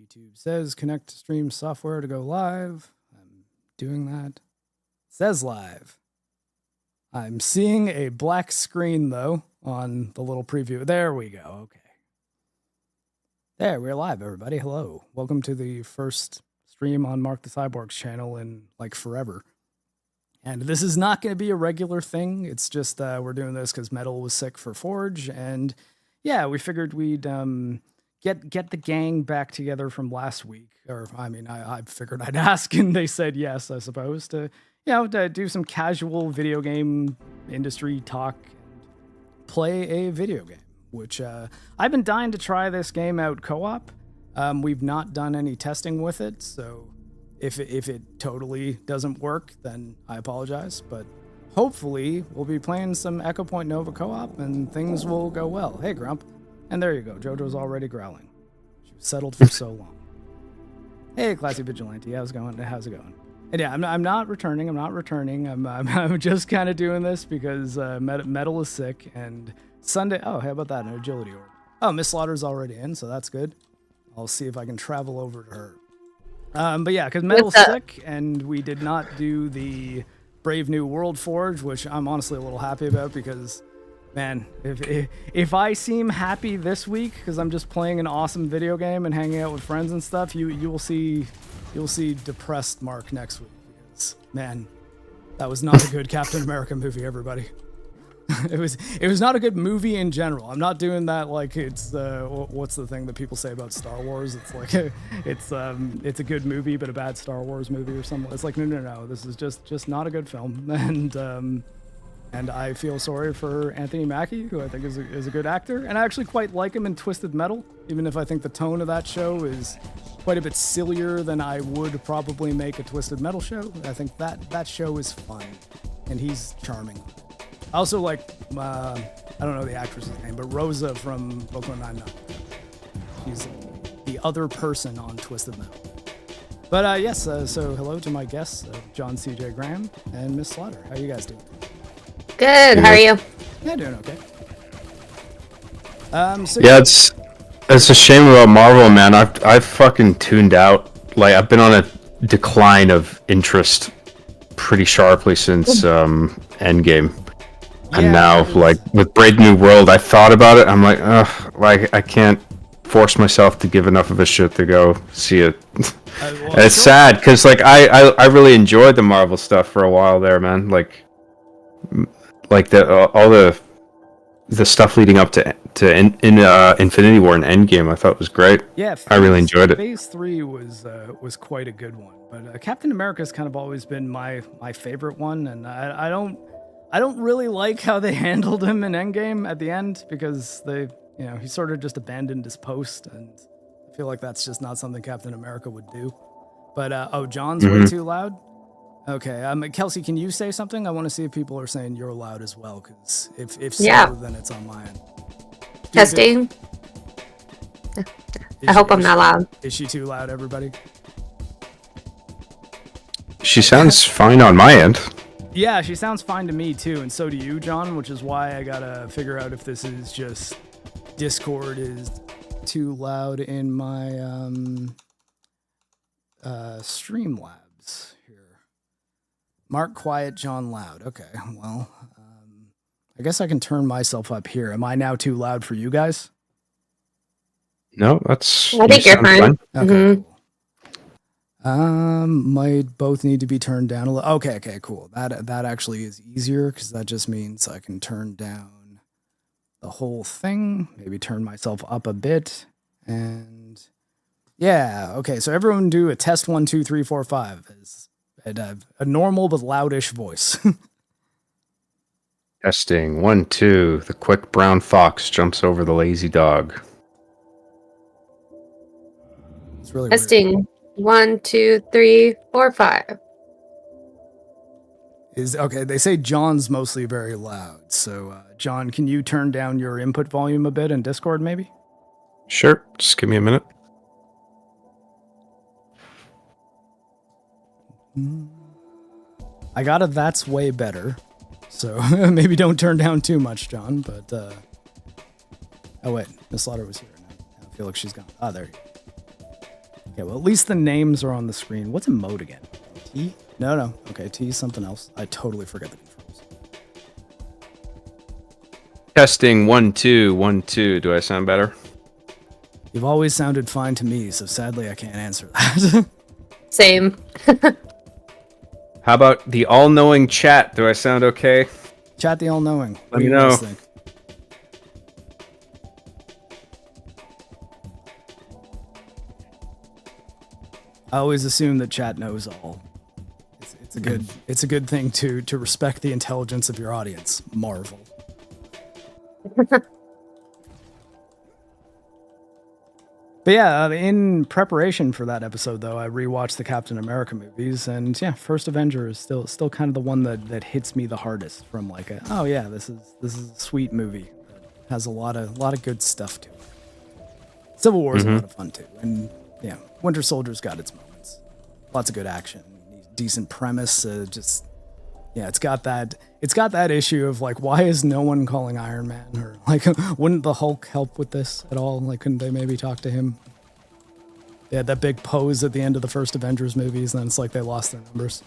YouTube says connect to stream software to go live. I'm doing that. It says live. I'm seeing a black screen though on the little preview. There we go. Okay. There, we're live, everybody. Hello. Welcome to the first stream on MarcTheCyborg's channel in like forever. And this is not going to be a regular thing. It's just we're doing this because Metal was sick for Forge, and yeah, we figured we'd get the gang back together from last week. Or I mean, I figured I'd ask, and they said yes, I suppose, to to do some casual video game industry talk and play a video game. Which I've been dying to try this game out co-op. We've not done any testing with it, so if it totally doesn't work, then I apologize. But hopefully we'll be playing some Echo Point Nova co-op and things will go well. Hey, Grump. And there you go. JoJo's already growling. She was settled for so long. Hey, Classy Vigilante. How's it going? And yeah, I'm not returning. I'm just kind of doing this because Metal is sick and Sunday. Oh, how about that? An agility orb. Oh, Miss Slaughter's already in, so that's good. I'll see if I can travel over to her. But yeah, because Metal's sick, and we did not do the Brave New World Forge, which I'm honestly a little happy about because, man, if I seem happy this week because I'm just playing an awesome video game and hanging out with friends and stuff, you'll see depressed Mark next week because, man, that was not a good Captain America movie, everybody. It was not a good movie in general. I'm not doing that like it's what's the thing that people say about Star Wars? It's like it's a good movie but a bad Star Wars movie or something. It's like no. This is just not a good film, and I feel sorry for Anthony Mackie, who I think is a good actor, and I actually quite like him in Twisted Metal, even if I think the tone of that show is quite a bit sillier than I would probably make a Twisted Metal show. I think that show is fun, and he's charming. I also like, I don't know the actress's name, but Rosa from Brooklyn Nine-Nine. She's the other person on Twisted Metal. But yes, so hello to my guests, Jon CJ Graham and Miss Slaughter. How are you guys doing? Good, how are you? Yeah, doing okay. It's a shame about Marvel, man. I've fucking tuned out. Like, I've been on a decline of interest pretty sharply since Endgame. And now, like, with Brave New World, I thought about it. I'm like, ugh, like, I can't force myself to give enough of a shit to go see it. And it's sad, because, like, I really enjoyed the Marvel stuff for a while there, man. Like all the stuff leading up to Infinity War and Endgame, I thought was great. Yeah, I really enjoyed it. Phase 3 was quite a good one. But Captain America's kind of always been my favorite one, and I don't really like how they handled him in Endgame at the end because he sort of just abandoned his post, and I feel like that's just not something Captain America would do. But John's way too loud. Okay, Kelsey, can you say something? I want to see if people are saying you're loud as well, because if so, then it's on my end. Testing. I hope I'm not loud. Is she too loud, everybody? She sounds fine on my end. Yeah, she sounds fine to me too, and so do you, John, which is why I gotta figure out if this is just Discord is too loud in my Streamlabs here. Mark quiet, John loud. Okay, well, I guess I can turn myself up here. Am I now too loud for you guys? No, that's... I think you're fine. Okay, cool. Might both need to be turned down a little. Okay, cool. That actually is easier because that just means I can turn down the whole thing, maybe turn myself up a bit, and yeah, okay. So everyone do a test 1, 2, 3, 4, 5 as a normal but loudish voice. Testing 1, 2. The quick brown fox jumps over the lazy dog. It's really testing. Weird. 1, 2, 3, 4, 5. Okay, they say John's mostly very loud. So, John, can you turn down your input volume a bit in Discord, maybe? Sure. Just give me a minute. I got it. That's way better. So maybe don't turn down too much, John. But oh wait, Miss Slaughter was here. I feel like she's gone. Ah, there you go. Okay, well, at least the names are on the screen. What's a mode again? T? No. Okay, T is something else. I totally forget the controls. Testing 1 2 1 2. Do I sound better? You've always sounded fine to me, so sadly I can't answer that. Same. How about the all-knowing chat? Do I sound okay? Chat the all-knowing. What Let do me you guys know. think? I always assume that chat knows all. It's a good thing to respect the intelligence of your audience. Marvel. But yeah, in preparation for that episode, though, I rewatched the Captain America movies, and yeah, First Avenger is still kind of the one that hits me the hardest. From like, oh yeah, this is a sweet movie that has a lot of good stuff to it. Civil War is a lot of fun too, and yeah, Winter Soldier's got its moments. Lots of good action, decent premise. Just yeah, it's got that issue of like, why is no one calling Iron Man? Or like, wouldn't the Hulk help with this at all? Like, couldn't they maybe talk to him? They had that big pose at the end of the first Avengers movies, and then it's like they lost their numbers.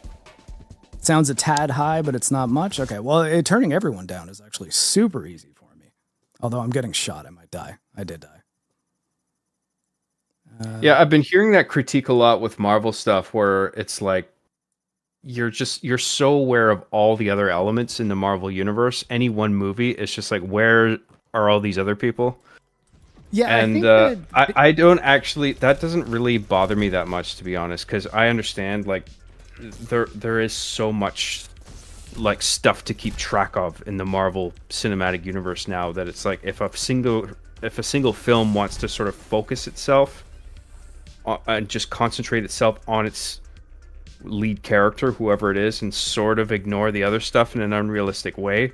Sounds a tad high, but it's not much. Okay, well, turning everyone down is actually super easy for me. Although I'm getting shot, I might die. I did die. Yeah, I've been hearing that critique a lot with Marvel stuff, where it's like you're so aware of all the other elements in the Marvel universe. Any one movie, it's just like, where are all these other people? Yeah, And I don't actually. That doesn't really bother me that much, to be honest, because I understand like there is so much like stuff to keep track of in the Marvel Cinematic Universe now that it's like if a single film wants to sort of focus itself and just concentrate itself on its lead character, whoever it is, and sort of ignore the other stuff in an unrealistic way,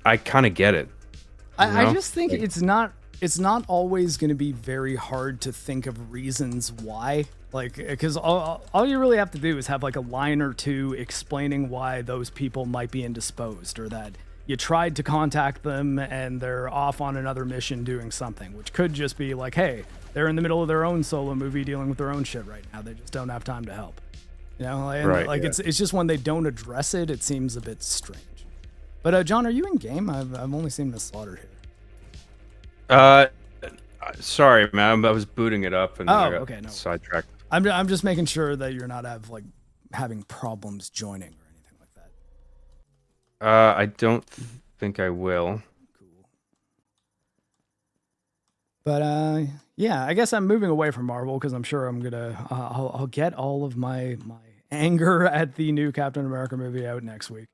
I kind of get it. I just think it's not always going to be very hard to think of reasons why. Like, because all you really have to do is have like a line or two explaining why those people might be indisposed, or that you tried to contact them and they're off on another mission doing something, which could just be like, hey, they're in the middle of their own solo movie dealing with their own shit right now. They just don't have time to help. You know, and Right, like yeah. it's just when they don't address it, it seems a bit strange. But John, are you in game? I've only seen the slaughter here. Sorry, man. I was booting it up and I got okay, no. sidetracked. I'm just making sure that you're not having problems joining or anything like that. I don't think I will. Cool. But yeah, I guess I'm moving away from Marvel because I'm sure I'm gonna I'll get all of my anger at the new Captain America movie out next week.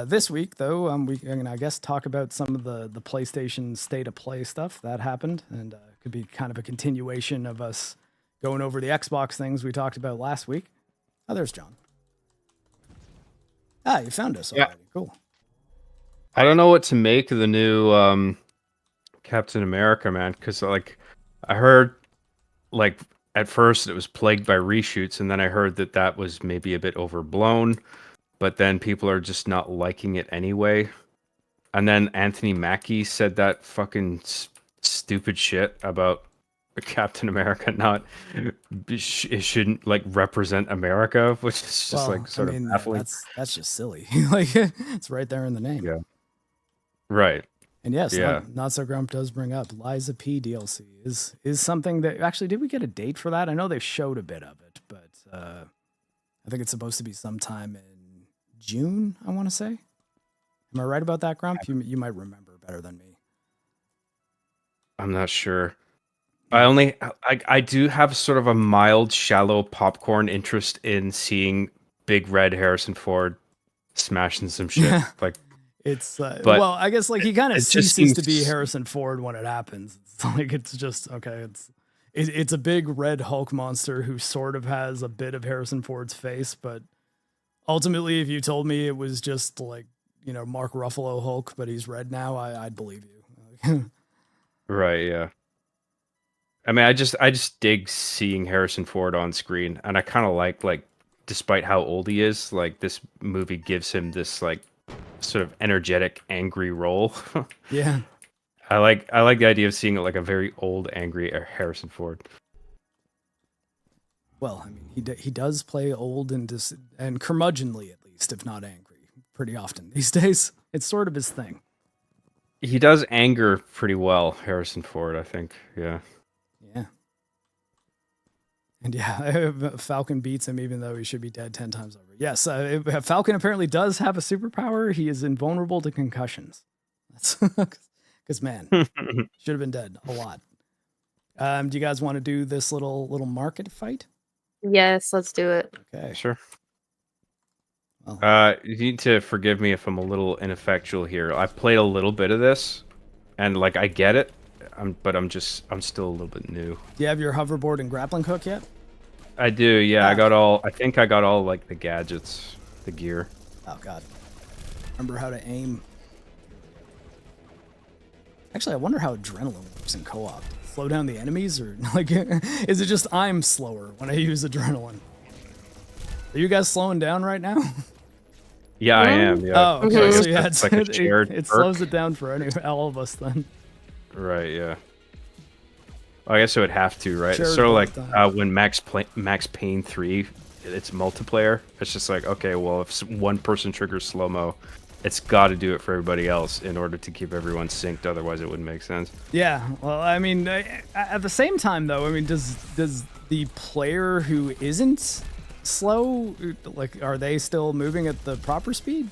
This week, though, we can, I guess, talk about some of the PlayStation State of Play stuff that happened, and could be kind of a continuation of us going over the Xbox things we talked about last week. Oh, there's John. Ah, you found us already. Yeah. Cool. I don't know what to make of the new Captain America, man, because like I heard like at first it was plagued by reshoots, and then I heard that was maybe a bit overblown. But then people are just not liking it anyway. And then Anthony Mackie said that fucking stupid shit about Captain America it shouldn't like represent America, which is just like sort of baffling. That's just silly. Like, it's right there in the name. Yeah. Right. And yes, Yeah. Not So Grump does bring up Liza P DLC is something that actually, did we get a date for that? I know they showed a bit of it, but I think it's supposed to be sometime in June, I want to say. Am I right about that, Grump? You might remember better than me. I'm not sure. I do have sort of a mild, shallow popcorn interest in seeing Big Red Harrison Ford smashing some shit. Like it's but well, I guess like he kind of it just ceases to be seems- Harrison Ford when it happens. It's like it's just okay. It's a big red Hulk monster who sort of has a bit of Harrison Ford's face, but ultimately, if you told me it was just like, you know, Mark Ruffalo Hulk, but he's red now, I'd believe you. Right, yeah. I mean, I just dig seeing Harrison Ford on screen, and I kind of like despite how old he is, like this movie gives him this like sort of energetic, angry role. Yeah. I like the idea of seeing like a very old, angry Harrison Ford. well, I mean, he does play old and and curmudgeonly, at least, if not angry, pretty often these days. It's sort of his thing. He does anger pretty well, Harrison Ford, I think. Yeah. Yeah. And yeah, Falcon beats him even though he should be dead 10 times over. Yes, Falcon apparently does have a superpower. He is invulnerable to concussions. That's because, man, should have been dead a lot. Do you guys want to do this little market fight? Yes, let's do it. Okay. Sure. Well, You need to forgive me if I'm a little ineffectual here. I've played a little bit of this, and like I get it, but I'm still a little bit new. do you have your hoverboard and grappling hook yet? I do, yeah. Ah. I think I got all like the gadgets, the gear. Oh God, remember how to aim. Actually, I wonder how adrenaline works in co-op. Slow down the enemies, or like, is it just I'm slower when I use adrenaline? Are you guys slowing down right now? Yeah, I am. Yeah. Oh, okay. I So guess yeah, that's like a shared it perk. slows it down for all of us then. Right. Yeah. I guess it would have to, right? Shared It's sort of like perk when Max Payne 3, it's multiplayer. It's just like, okay, well, if one person triggers slow mo, it's got to do it for everybody else in order to keep everyone synced. Otherwise, it wouldn't make sense. Yeah. Well, I mean, at the same time, though, I mean, does the player who isn't slow, like, are they still moving at the proper speed?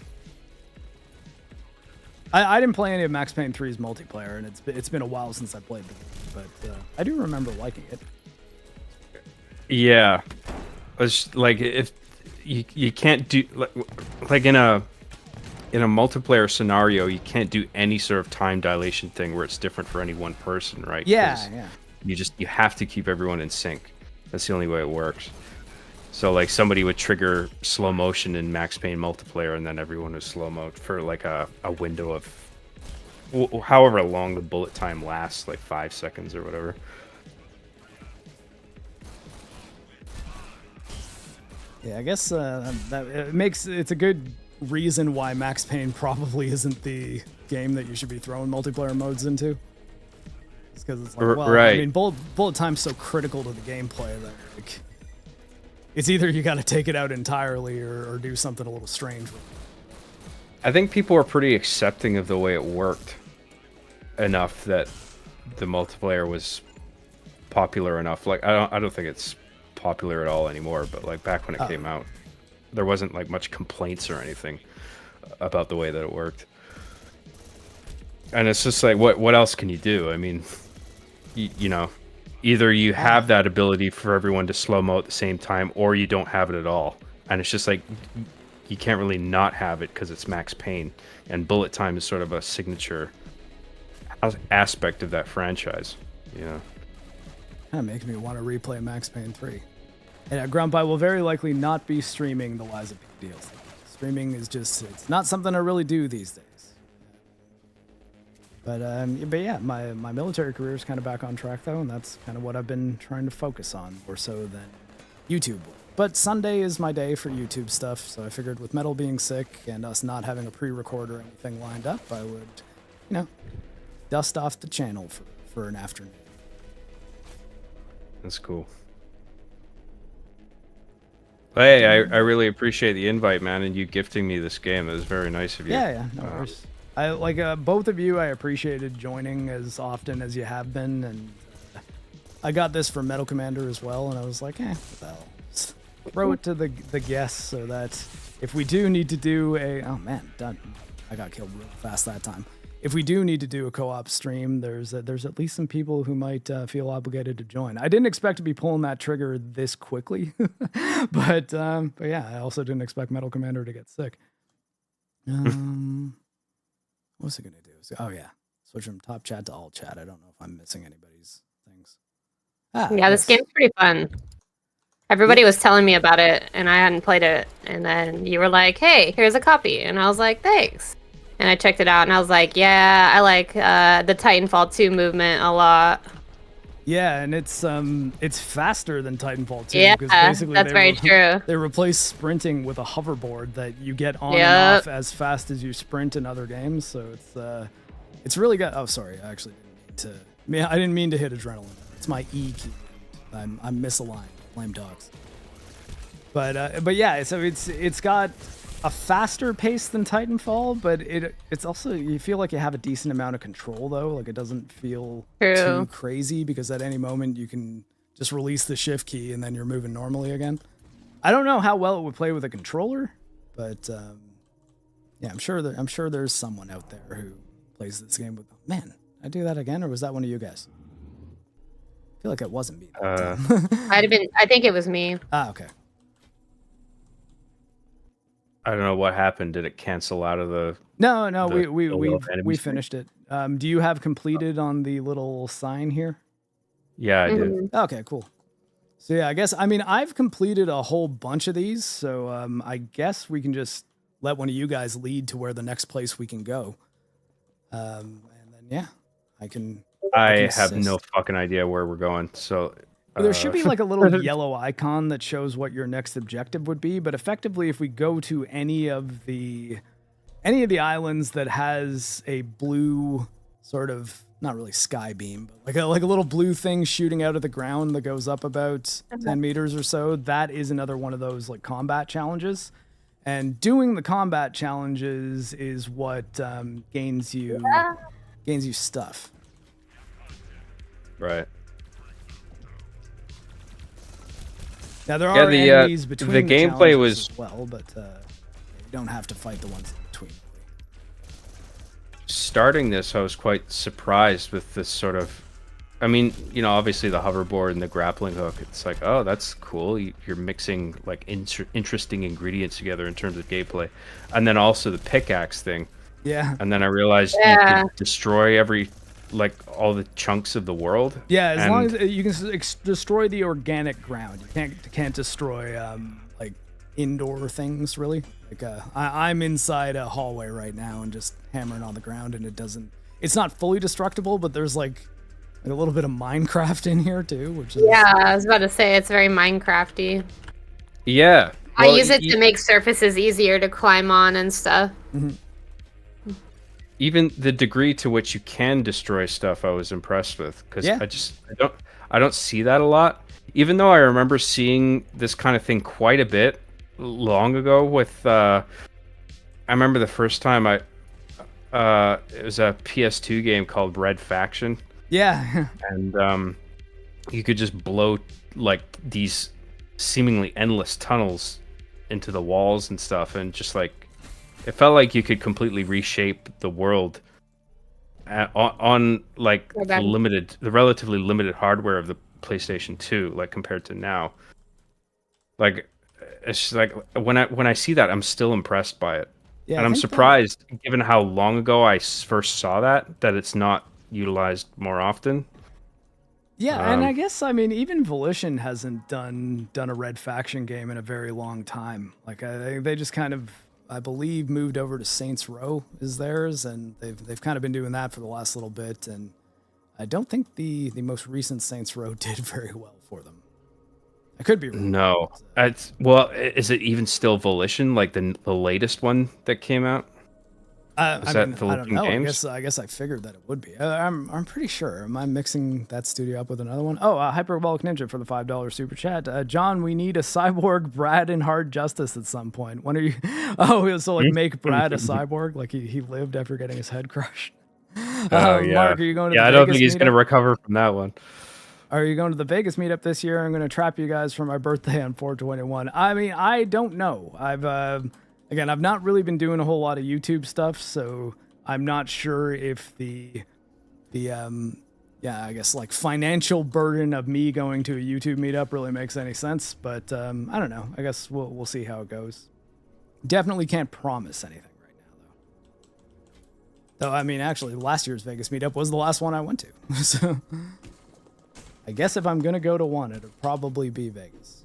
I didn't play any of Max Payne 3's multiplayer, and it's been a while since I played the game, but I do remember liking it. Yeah, it's like if you can't do like in a multiplayer scenario, you can't do any sort of time dilation thing where it's different for any one person, right? Yeah, 'Cause yeah. you have to keep everyone in sync. That's the only way it works. So like somebody would trigger slow motion in Max Payne multiplayer, and then everyone would slow mo for like a window of however long the bullet time lasts, like 5 seconds or whatever. Yeah, I guess it's a good reason why Max Payne probably isn't the game that you should be throwing multiplayer modes into. It's because it's like, well, right. I mean, bullet time's so critical to the gameplay that like, it's either you got to take it out entirely or do something a little strange with it. I think people are pretty accepting of the way it worked enough that the multiplayer was popular enough. Like I don't think it's popular at all anymore, but like back when it came out, there wasn't like much complaints or anything about the way that it worked. And it's just like, what else can you do? I mean, you know, either you have that ability for everyone to slow mo at the same time, or you don't have it at all. And it's just like, you can't really not have it because it's Max Payne, and bullet time is sort of a signature aspect of that franchise. You know, That makes me want to replay Max Payne 3. And Grumpy will very likely not be streaming the Lies of P DLC. Streaming is just, it's not something I really do these days. But yeah, my military career is kind of back on track though, and that's kind of what I've been trying to focus on more so than YouTube. But Sunday is my day for YouTube stuff, so I figured with Metal being sick and us not having a pre-record or anything lined up, I would, you know, dust off the channel for an afternoon. that's cool. But hey, I really appreciate the invite, man, and you gifting me this game. It was very nice of you. Yeah, no worries. I like both of you. I appreciated joining as often as you have been, and I got this for Metal Commander as well, and I was like, well, throw it to the guests so that if we do need to do oh man, done. I got killed real fast that time. If we do need to do a co-op stream, there's at least some people who might feel obligated to join. I didn't expect to be pulling that trigger this quickly, but yeah, I also didn't expect Metal Commander to get sick. What's it gonna do? Oh yeah, switch from top chat to alt chat. I don't know if I'm missing anybody's things. Yeah, this game's pretty fun. Everybody was telling me about it, and I hadn't played it. And then you were like, "Hey, here's a copy," and I was like, "Thanks." And I checked it out, and I was like, "Yeah, I like the Titanfall 2 movement a lot." Yeah, and it's faster than Titanfall 2. Yeah, basically that's very true. They replace sprinting with a hoverboard that you get on Yep. and off as fast as you sprint in other games. So it's really good. Oh, sorry, I actually didn't mean to. I didn't mean to hit adrenaline. It's my E key. I'm misaligned. Blame dogs. But yeah, so it's got a faster pace than Titanfall, but it's also, you feel like you have a decent amount of control though. Like it doesn't feel too crazy because at any moment you can just release the shift key and then you're moving normally again. I don't know how well it would play with a controller, but yeah, I'm sure there's someone out there who plays this game with. Man, I do that again, or was that one of you guys? I feel like it wasn't me. Might have been. I think it was me. Ah, okay. I don't know what happened. Did it cancel out of the? No, we finished it. Do you have completed on the little sign here? Yeah, I did. Okay, cool. So yeah, I mean, I've completed a whole bunch of these, so I guess we can just let one of you guys lead to where the next place we can go. And then yeah, I have no fucking idea where we're going. So there should be like a little yellow icon that shows what your next objective would be. But effectively, if we go to any of the islands that has a blue sort of, not really sky beam, but like a little blue thing shooting out of the ground that goes up about 10 meters or so, that is another one of those like combat challenges. And doing the combat challenges is what gains you stuff. Right. Now there are enemies between the gameplay was as well, but you don't have to fight the ones in between. Starting this, I was quite surprised with this sort of. I mean, you know, obviously the hoverboard and the grappling hook. It's like, oh, that's cool. You're mixing like interesting ingredients together in terms of gameplay, and then also the pickaxe thing. Yeah. And then I realized you can destroy all the chunks of the world. Yeah, as long as you can destroy the organic ground, you can't destroy like indoor things really. Like I'm inside a hallway right now and just hammering on the ground, and it's not fully destructible, but there's like a little bit of Minecraft in here too, which is I was about to say it's very Minecrafty. Yeah, I use it to make surfaces easier to climb on and stuff. Mm-hmm. Even the degree to which you can destroy stuff, I was impressed with, because I don't see that a lot. Even though I remember seeing this kind of thing quite a bit long ago. With I remember the first time it was a PS2 game called Red Faction. Yeah, and you could just blow like these seemingly endless tunnels into the walls and stuff, and just like. It felt like you could completely reshape the world on like the relatively limited hardware of the PlayStation 2, like compared to now. Like it's just like when I see that, I'm still impressed by it, and I'm surprised, given how long ago I first saw that it's not utilized more often. Yeah, and I guess even Volition hasn't done a Red Faction game in a very long time. Like they just kind of. I believe moved over to Saints Row is theirs, and they've kind of been doing that for the last little bit, and I don't think the most recent Saints Row did very well for them. I could be wrong. No, is it even still Volition, like the latest one that came out? I don't know. Games? I guess I figured that it would be. I'm pretty sure. Am I mixing that studio up with another one? Oh, Hyperbolic Ninja for the $5 super chat. John, we need a cyborg Brad in Hard Justice at some point. When are you? Oh, so like make Brad a cyborg, like he lived after getting his head crushed. Oh yeah. Mark, are you going to? I don't think he's going to recover from that one. Are you going to the Vegas meetup this year? I'm going to trap you guys for my birthday on 4/21. I mean, I don't know. Again, I've not really been doing a whole lot of YouTube stuff, so I'm not sure if the I guess like financial burden of me going to a YouTube meetup really makes any sense. But I don't know. I guess we'll see how it goes. Definitely can't promise anything right now, though. I mean, actually, last year's Vegas meetup was the last one I went to. So I guess if I'm gonna go to one, it'll probably be Vegas.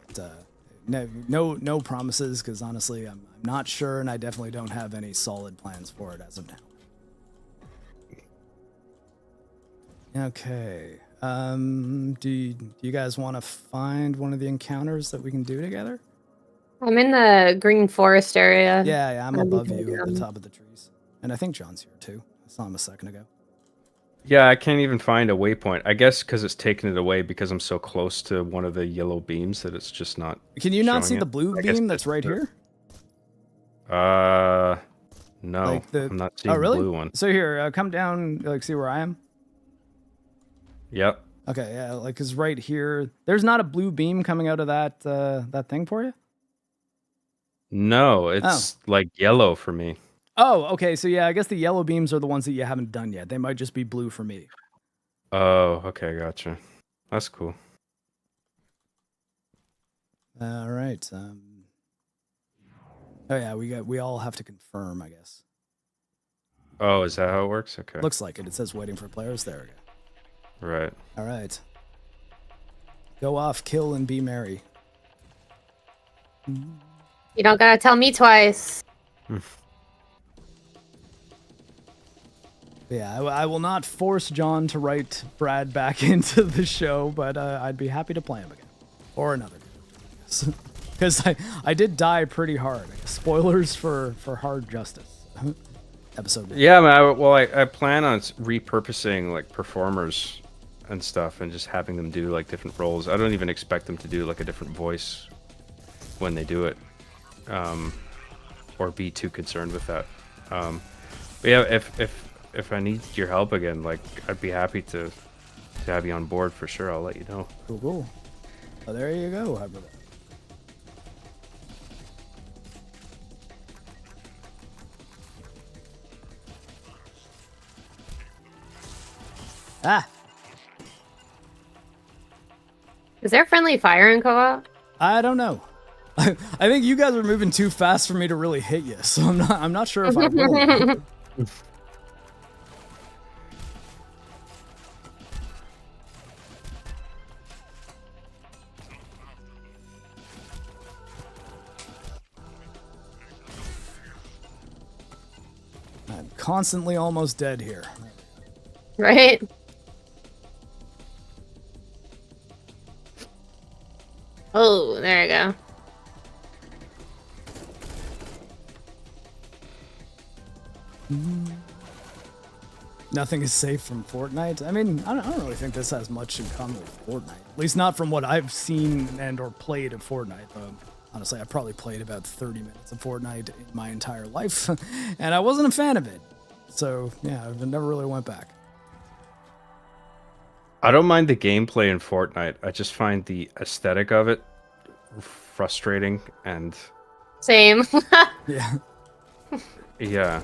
But no promises, because honestly, I'm not sure, and I definitely don't have any solid plans for it as of now. Okay. Do you guys want to find one of the encounters that we can do together? I'm in the green forest area. Yeah, I'm above you at the top of the trees. And I think John's here too. I saw him a second ago. Yeah, I can't even find a waypoint. I guess because it's taken it away because I'm so close to one of the yellow beams that it's just not. Can you not see showing the it. blue I guess beam that's right here? No, Like the I'm not seeing oh really? the blue one. So here, come down. Like, see where I am? Yep. Okay, yeah. Like, cause right here, there's not a blue beam coming out of that thing for you. No, it's like yellow for me. Oh, okay. So yeah, I guess the yellow beams are the ones that you haven't done yet. They might just be blue for me. Oh, okay, gotcha. That's cool. All right. Oh yeah, we all have to confirm, I guess. Oh, is that how it works? Okay. Looks like it. It says waiting for players. There we go. Right. All right. Go off, kill, and be merry. You don't gotta tell me twice. Yeah, I will not force Jon to write Brad back into the show, but I'd be happy to play him again. Or another. Because I did die pretty hard. Spoilers for Hard Justice. Episode 1. Yeah, man. I plan on repurposing like performers and stuff and just having them do like different roles. I don't even expect them to do like a different voice when they do it, or be too concerned with that. But yeah, if I need your help again, like I'd be happy to have you on board for sure. I'll let you know. Cool. Oh, there you go, brother. Ah! Is there friendly fire in co-op? I don't know. I think you guys are moving too fast for me to really hit you, so I'm not sure if I will. I'm constantly almost dead here. Right? Oh, there you go. Nothing is safe from Fortnite. I mean, I don't really think this has much in common with Fortnite. At least not from what I've seen and or played of Fortnite. Honestly, I probably played about 30 minutes of Fortnite in my entire life, and I wasn't a fan of it. So, yeah, I never really went back. I don't mind the gameplay in Fortnite. I just find the aesthetic of it frustrating and Same. Yeah. yeah.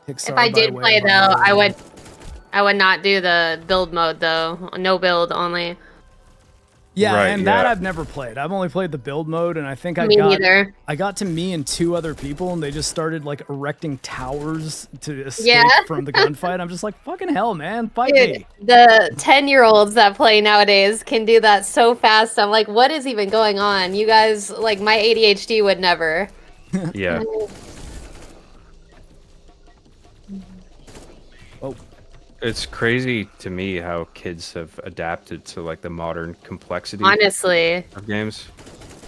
Pixar If I by did way play of though, Unreal. I would not do the build mode though. No build only. Yeah, Right, and that yeah. I've never played. I've only played the build mode, and I think Me neither. I got to me and 2 other people, and they just started like erecting towers to escape Yeah. from the gunfight. I'm just like, fucking hell, man, fight Dude, me. the 10-year-olds that play nowadays can do that so fast. I'm like, what is even going on? You guys, like, my ADHD would never. Yeah. Oh, It's crazy to me how kids have adapted to like the modern complexity Honestly. of games.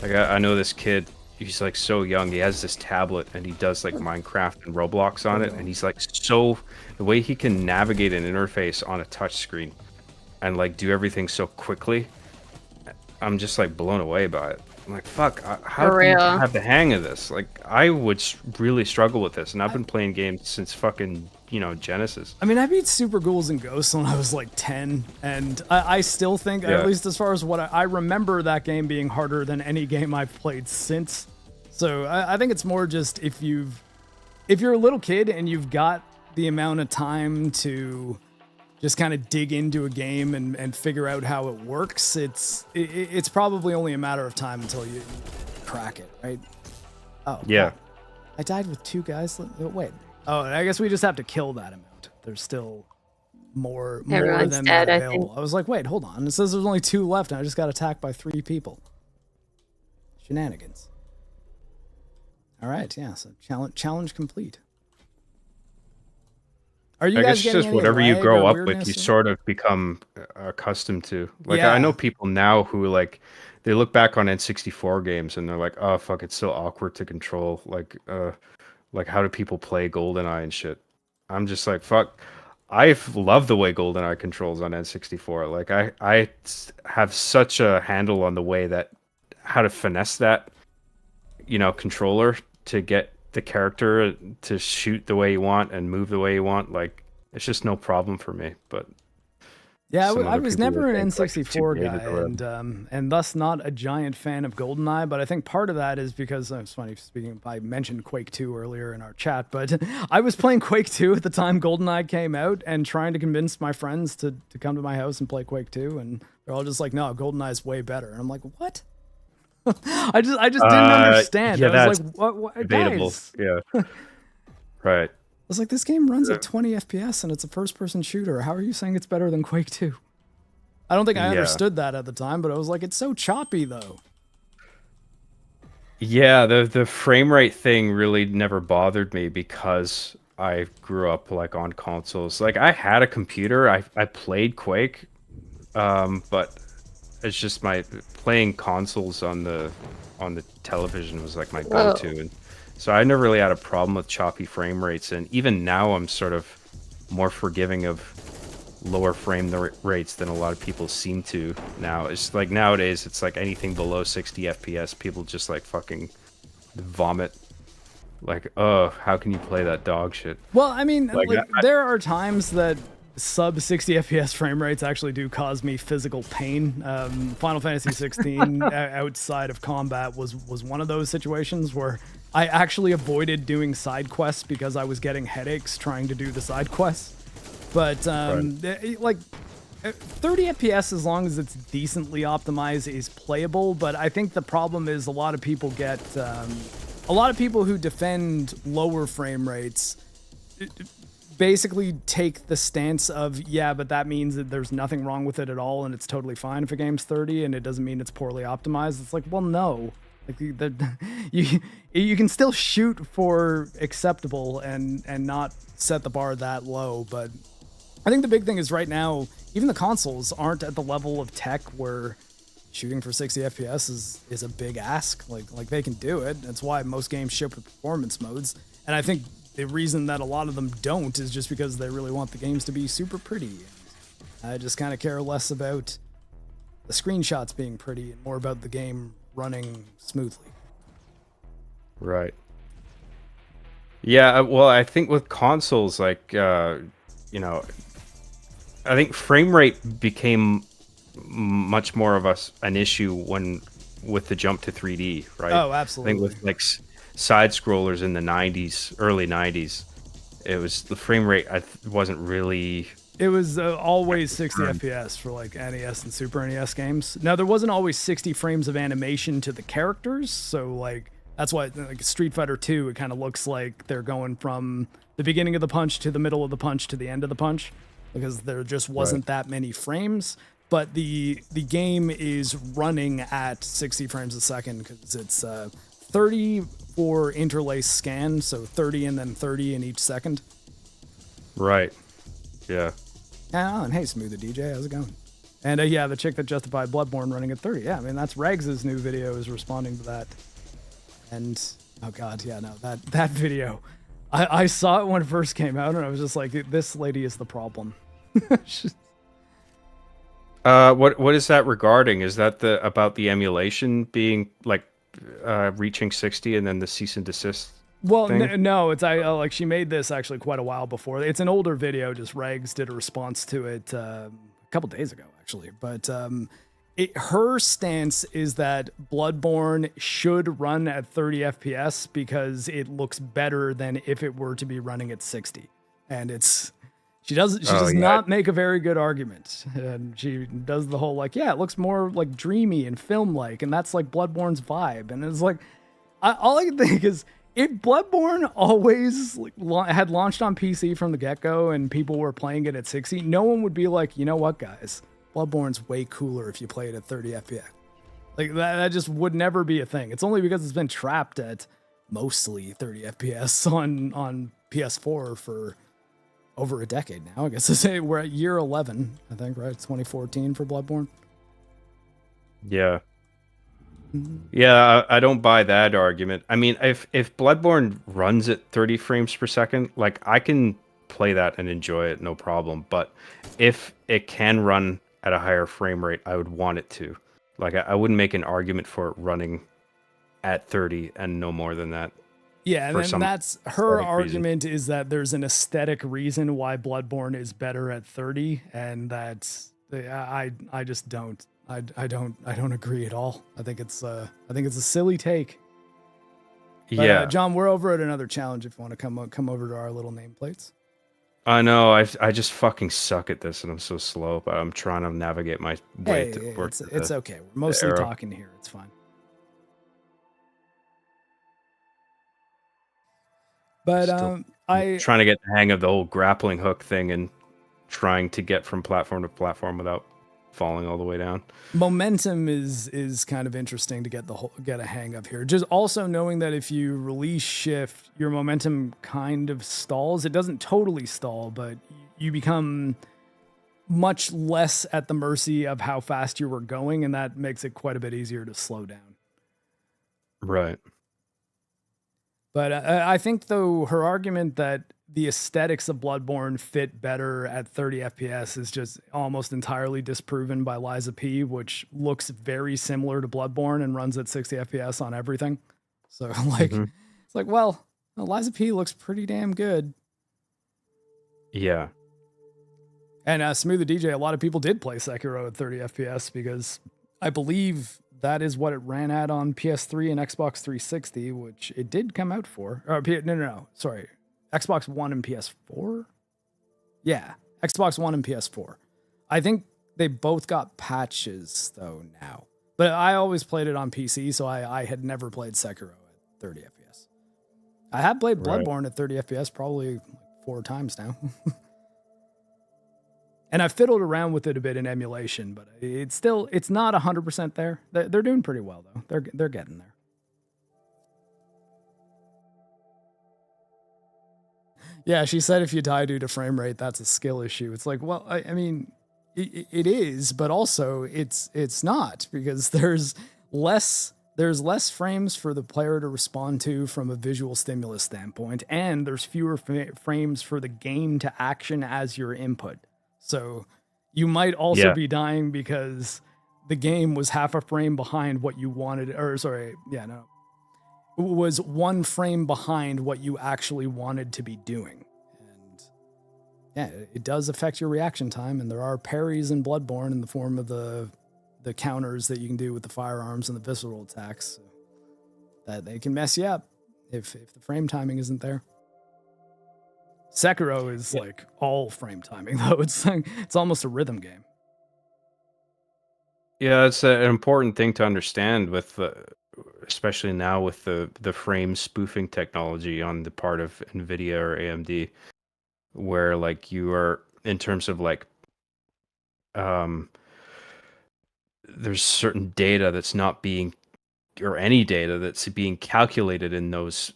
Like I know this kid, he's like so young. He has this tablet and he does like Minecraft and Roblox on it, and he's like the way he can navigate an interface on a touch screen and like do everything so quickly. I'm just like blown away by it. I'm like, fuck, how For do you real. have the hang of this? Like, I would really struggle with this, and I've been playing games since fucking, Genesis. I mean, I beat Super Ghouls and Ghosts when I was like 10, and I still think, Yeah. at least as far as what I remember, that game being harder than any game I've played since. So I think it's more just if you're a little kid and you've got the amount of time to just kind of dig into a game and figure out how it works, it's probably only a matter of time until you crack it, right? Oh, Yeah. wow. I died with 2 guys. Wait. Oh, I guess we just have to kill that amount. There's still more Everyone's than dead, that I available. think. I was like, wait, hold on. It says there's only 2 left, and I just got attacked by 3 people. Shenanigans. All right, yeah. So challenge complete. Are you I guys guess getting just any whatever you lag grow or up with, weirdness you or- sort of become accustomed to. Like, Yeah. I know people now who, like, they look back on N64 games and they're like, oh, fuck, it's so awkward to control. Like how do people play GoldenEye and shit? I'm just like, fuck, I love the way GoldenEye controls on N64. Like I have such a handle on the way that how to finesse that, controller to get the character to shoot the way you want and move the way you want. Like it's just no problem for me. But yeah, some I other was people never would an think, like, it's too N64 dated guy, or whatever. and thus not a giant fan of GoldenEye. But I think part of that is because it's funny. Speaking, I mentioned Quake 2 earlier in our chat, but I was playing Quake 2 at the time GoldenEye came out, and trying to convince my friends to come to my house and play Quake 2, and they're all just like, "No, GoldenEye is way better." And I'm like, "What?" I just didn't understand. Yeah, I that's was like, "What, debatable. guys?" Yeah, right. I was like, "This game runs at 20 FPS and it's a first-person shooter. How are you saying it's better than Quake 2?" I don't think I Yeah. understood that at the time, but I was like, it's so choppy though. Yeah, the frame rate thing really never bothered me because I grew up like on consoles. Like I had a computer, I played Quake, but it's just my playing consoles on the television was like my Whoa. go-to, and so I never really had a problem with choppy frame rates. And even now, I'm sort of more forgiving of lower rates than a lot of people seem to now. It's like nowadays, it's like anything below 60 FPS, people just like fucking vomit. Like, oh, how can you play that dog shit? Well, I mean, Like, there are times that sub 60 FPS frame rates actually do cause me physical pain. Final Fantasy 16 outside of combat was one of those situations where I actually avoided doing side quests because I was getting headaches trying to do the side quests. But like 30 FPS, as long as it's decently optimized, is playable. But I think the problem is a lot of people who defend lower frame rates basically take the stance of, yeah, but that means that there's nothing wrong with it at all and it's totally fine if a game's 30 and it doesn't mean it's poorly optimized. It's like, well, no. Like you can still shoot for acceptable and not set the bar that low. But I think the big thing is right now, even the consoles aren't at the level of tech where shooting for 60 FPS is a big ask. Like they can do it. That's why most games ship with performance modes. And I think the reason that a lot of them don't is just because they really want the games to be super pretty. I just kind of care less about the screenshots being pretty and more about the game running smoothly. right. Yeah, well, I think with consoles, like, I think frame rate became much more of an issue with the jump to 3D, right? Oh, I absolutely. think with like side scrollers in the 90s, early 90s, it was the frame rate wasn't really. It was always 60 FPS for like NES and Super NES games. Now there wasn't always 60 frames of animation to the characters, so like that's why like Street Fighter 2, it kind of looks like they're going from the beginning of the punch to the middle of the punch to the end of the punch, because there just wasn't that many frames. But the game is running at 60 frames a second because it's 30 for interlace scan, so 30 and then 30 in each second. Right. Yeah. Oh, and hey, Smoother DJ, how's it going? And yeah, the chick that justified Bloodborne running at 30. Yeah, I mean, that's Regs's new video is responding to that. And, oh god, yeah, no, that video. I saw it when it first came out, and I was just like, this lady is the problem. What is that regarding? Is that about the emulation being like reaching 60 and then the cease and desist? Well, thing? no, it's like she made this actually quite a while before. It's an older video. Just Regs did a response to it a couple days ago, actually. But her stance is that Bloodborne should run at 30 FPS because it looks better than if it were to be running at 60. And she does not make a very good argument. And she does the whole like, yeah, it looks more like dreamy and film-like, and that's like Bloodborne's vibe. And it's like, all I can think is, if Bloodborne always had launched on PC from the get-go and people were playing it at 60, no one would be like, you know what, guys? Bloodborne's way cooler if you play it at 30 FPS. Like, that just would never be a thing. It's only because it's been trapped at mostly 30 FPS on PS4 for over a decade now. I guess to say we're at year 11, I think, right? 2014 for Bloodborne. Yeah. Yeah, I don't buy that argument. I mean, if Bloodborne runs at 30 frames per second, like I can play that and enjoy it, no problem. But if it can run at a higher frame rate, I would want it to. Like, I wouldn't make an argument for it running at 30 and no more than that. Yeah, and then that's her argument is that there's an aesthetic reason why Bloodborne is better at 30, and that's I just don't I don't agree at all. I think it's a silly take. But, yeah, John, we're over at another challenge if you want to come over to our little nameplates. I know. I just fucking suck at this, and I'm so slow. But I'm trying to navigate my way to work. It's okay. We're mostly talking here. It's fine. But I'm trying to get the hang of the whole grappling hook thing and trying to get from platform to platform without falling all the way down. Momentum is kind of interesting to get a hang of here. Just also knowing that if you release shift, your momentum kind of stalls. It doesn't totally stall, but you become much less at the mercy of how fast you were going, and that makes it quite a bit easier to slow down. Right. But I think, though, her argument that the aesthetics of Bloodborne fit better at 30 FPS is just almost entirely disproven by Liza P, which looks very similar to Bloodborne and runs at 60 FPS on everything. So, like, It's like, well, Liza P looks pretty damn good. Yeah. And Smooth the DJ, a lot of people did play Sekiro at 30 FPS because I believe that is what it ran at on PS3 and Xbox 360, which it did come out for. Sorry. Xbox One and PS4? Yeah, Xbox One and PS4. I think they both got patches, though, now. But I always played it on PC, so I had never played Sekiro at 30 FPS. I have played Bloodborne at 30 FPS probably 4 times now. And I fiddled around with it a bit in emulation, but it's not 100% there. They're doing pretty well, though. They're getting there. Yeah, she said if you die due to frame rate, that's a skill issue. It's like, well, I mean, it is, but also it's not, because there's less frames for the player to respond to from a visual stimulus standpoint, and there's fewer frames for the game to action as your input. So you might also be dying because the game was half a frame behind what you wanted, was 1 frame behind what you actually wanted to be doing. And yeah, it does affect your reaction time, and there are parries in Bloodborne in the form of the counters that you can do with the firearms and the visceral attacks, so that they can mess you up if the frame timing isn't there. Sekiro is like all frame timing, though. It's almost a rhythm game. Yeah, it's an important thing to understand with especially now with the frame spoofing technology on the part of NVIDIA or AMD, where like you are, in terms of like there's certain data that's not being, or any data that's being calculated in those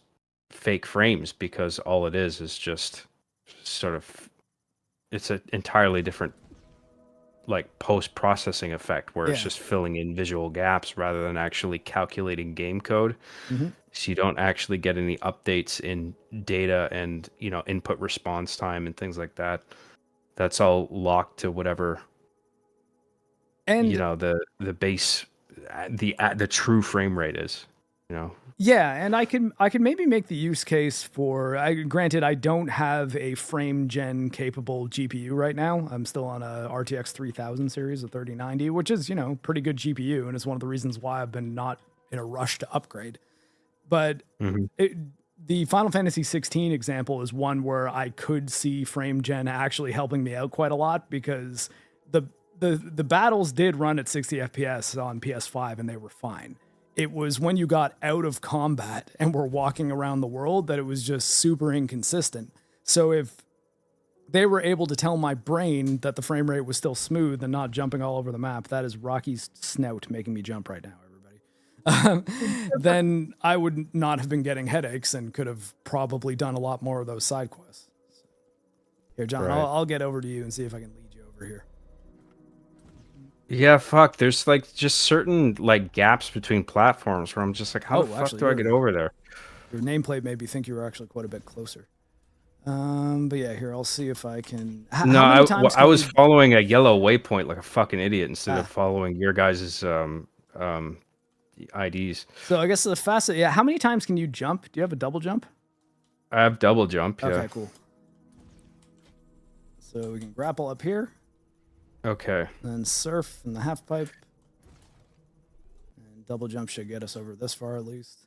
fake frames, because all it is just sort of, it's an entirely different like post-processing effect where it's just filling in visual gaps rather than actually calculating game code. So you don't actually get any updates in data and, you know, input response time and things like that. That's all locked to whatever, and you know, the base, the true frame rate is, you know. Yeah, and I can maybe make the use case for, granted, I don't have a frame gen capable GPU right now. I'm still on a RTX 3000 series of 3090, which is, you know, pretty good GPU, and it's one of the reasons why I've been not in a rush to upgrade. But the Final Fantasy 16 example is one where I could see frame gen actually helping me out quite a lot, because the battles did run at 60 FPS on PS5 and they were fine. It was when you got out of combat and were walking around the world that it was just super inconsistent. So if they were able to tell my brain that the frame rate was still smooth and not jumping all over the map, that is Rocky's snout making me jump right now, everybody, then I would not have been getting headaches and could have probably done a lot more of those side quests. Here, John, right. I'll get over to you and see if I can lead you over here. Yeah, fuck. There's like just certain like gaps between platforms where I'm just like, how the fuck do I get over there? Your nameplate made me think you were actually quite a bit closer. But yeah, here I'll see if I can. No, how many times I can was you- following a yellow waypoint like a fucking idiot instead of Ah. following your guys' IDs. So I guess the fastest. Yeah, how many times can you jump? Do you have a double jump? I have double jump. Yeah. Okay, cool. So we can grapple up here, Okay. then surf in the half pipe, and double jump should get us over this far at least.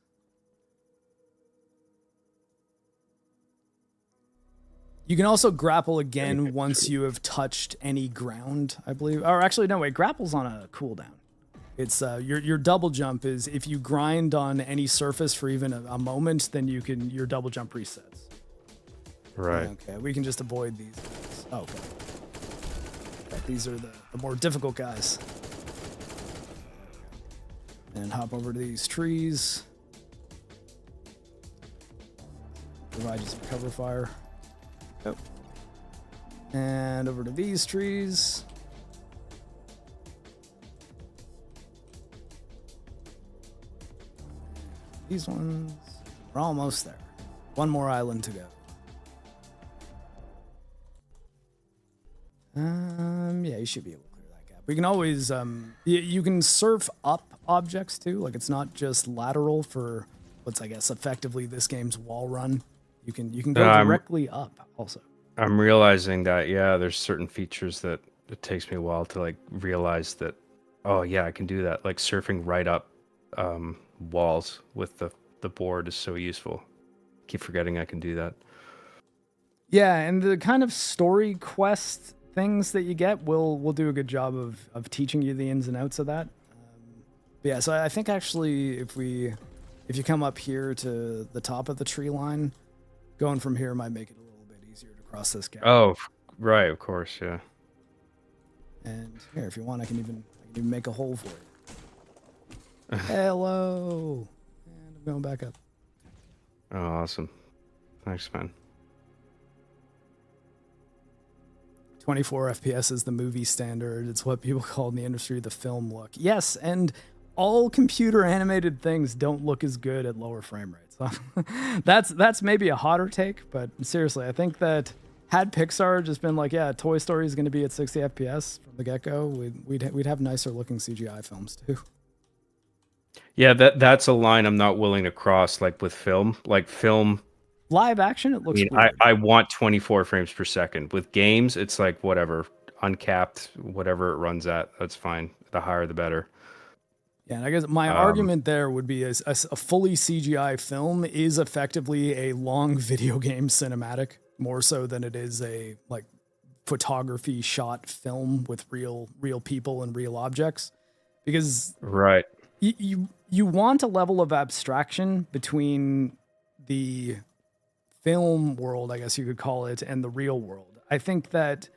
You can also grapple again once you have touched any ground, I believe. Or actually, no, wait, grapple's on a cooldown. It's your double jump is if you grind on any surface for even a moment, then your double jump resets. Right. Okay, we can just avoid these guys. Oh, okay. But these are the more difficult guys. And hop over to these trees. Provide you some cover fire. Yep. And over to these trees. These ones. We're almost there. One more island to go. Yeah, you should be able to clear that gap. We can always, you can surf up objects too. Like it's not just lateral for what's, I guess, effectively this game's wall run. You can go directly up also. I'm realizing that, yeah, there's certain features that it takes me a while to like realize that, oh yeah, I can do that. Like surfing right up walls with the board is so useful. Keep forgetting I can do that. Yeah, and the kind of story quest things that you get will do a good job of teaching you the ins and outs of that. But yeah, so I think actually if you come up here to the top of the tree line, going from here might make it a little bit easier to cross this gap. Oh, right, of course, yeah. And here, if you want, I can even make a hole for you. Hello, and I'm going back up. Oh, awesome. Thanks, man. 24 FPS is the movie standard. It's what people call in the industry the film look. Yes, and all computer animated things don't look as good at lower frame rates. That's maybe a hotter take, but seriously, I think that had Pixar just been like, yeah, Toy Story is going to be at 60 FPS from the get-go, we'd have nicer looking CGI films too. Yeah, that's a line I'm not willing to cross, like with film. Like film, Live action, it looks weird. I want 24 frames per second. With games, it's like whatever, uncapped, whatever it runs at, that's fine. The higher, the better. Yeah, and I guess my argument there would be a fully CGI film is effectively a long video game cinematic, more so than it is a like photography shot film with real people and real objects, because Right. you want a level of abstraction between the film world, I guess you could call it, and the real world. I think that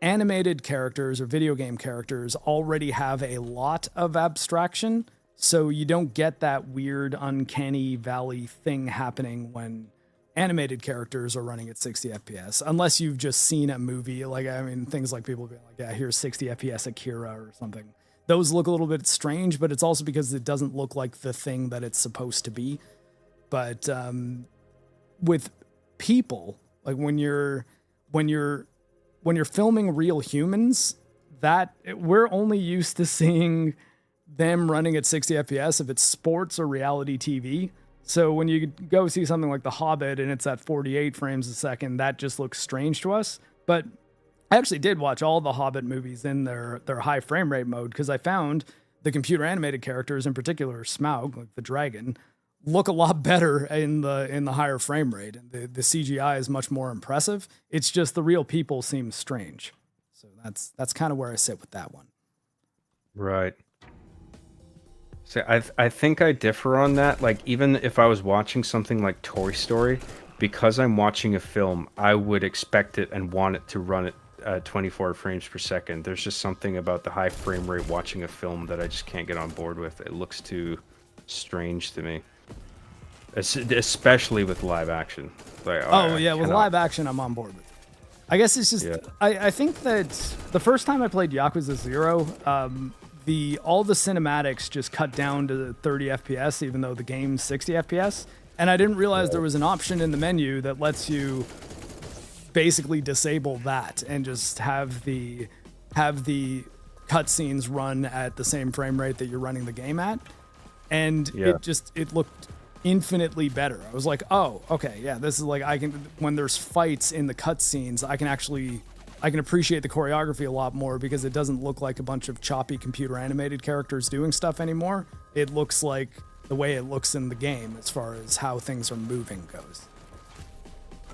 animated characters or video game characters already have a lot of abstraction, so you don't get that weird uncanny valley thing happening when animated characters are running at 60 FPS, unless you've just seen a movie. Like, I mean, things like people being like, yeah, here's 60 FPS Akira or something. Those look a little bit strange, but it's also because it doesn't look like the thing that it's supposed to be. But with people, like when you're filming real humans, that we're only used to seeing them running at 60 FPS if it's sports or reality TV. So when you go see something like The Hobbit and it's at 48 frames a second, that just looks strange to us. But I actually did watch all the Hobbit movies in their high frame rate mode, because I found the computer animated characters, in particular Smaug, like the dragon, look a lot better in the higher frame rate, and the CGI is much more impressive. It's just the real people seem strange. So that's kind of where I sit with that one. Right. So I think I differ on that. Like, even if I was watching something like Toy Story, because I'm watching a film, I would expect it and want it to run at 24 frames per second. There's just something about the high frame rate watching a film that I just can't get on board with. It looks too strange to me. Especially with live action. Like, with live action, I'm on board with it. I guess it's just, I think that the first time I played Yakuza 0, all the cinematics just cut down to 30 FPS, even though the game's 60 FPS. And I didn't realize there was an option in the menu that lets you basically disable that and just have the cutscenes run at the same frame rate that you're running the game at. And it looked infinitely better. I was like, oh, okay, yeah, this is like, when there's fights in the cutscenes, I can appreciate the choreography a lot more because it doesn't look like a bunch of choppy computer animated characters doing stuff anymore. It looks like the way it looks in the game as far as how things are moving goes.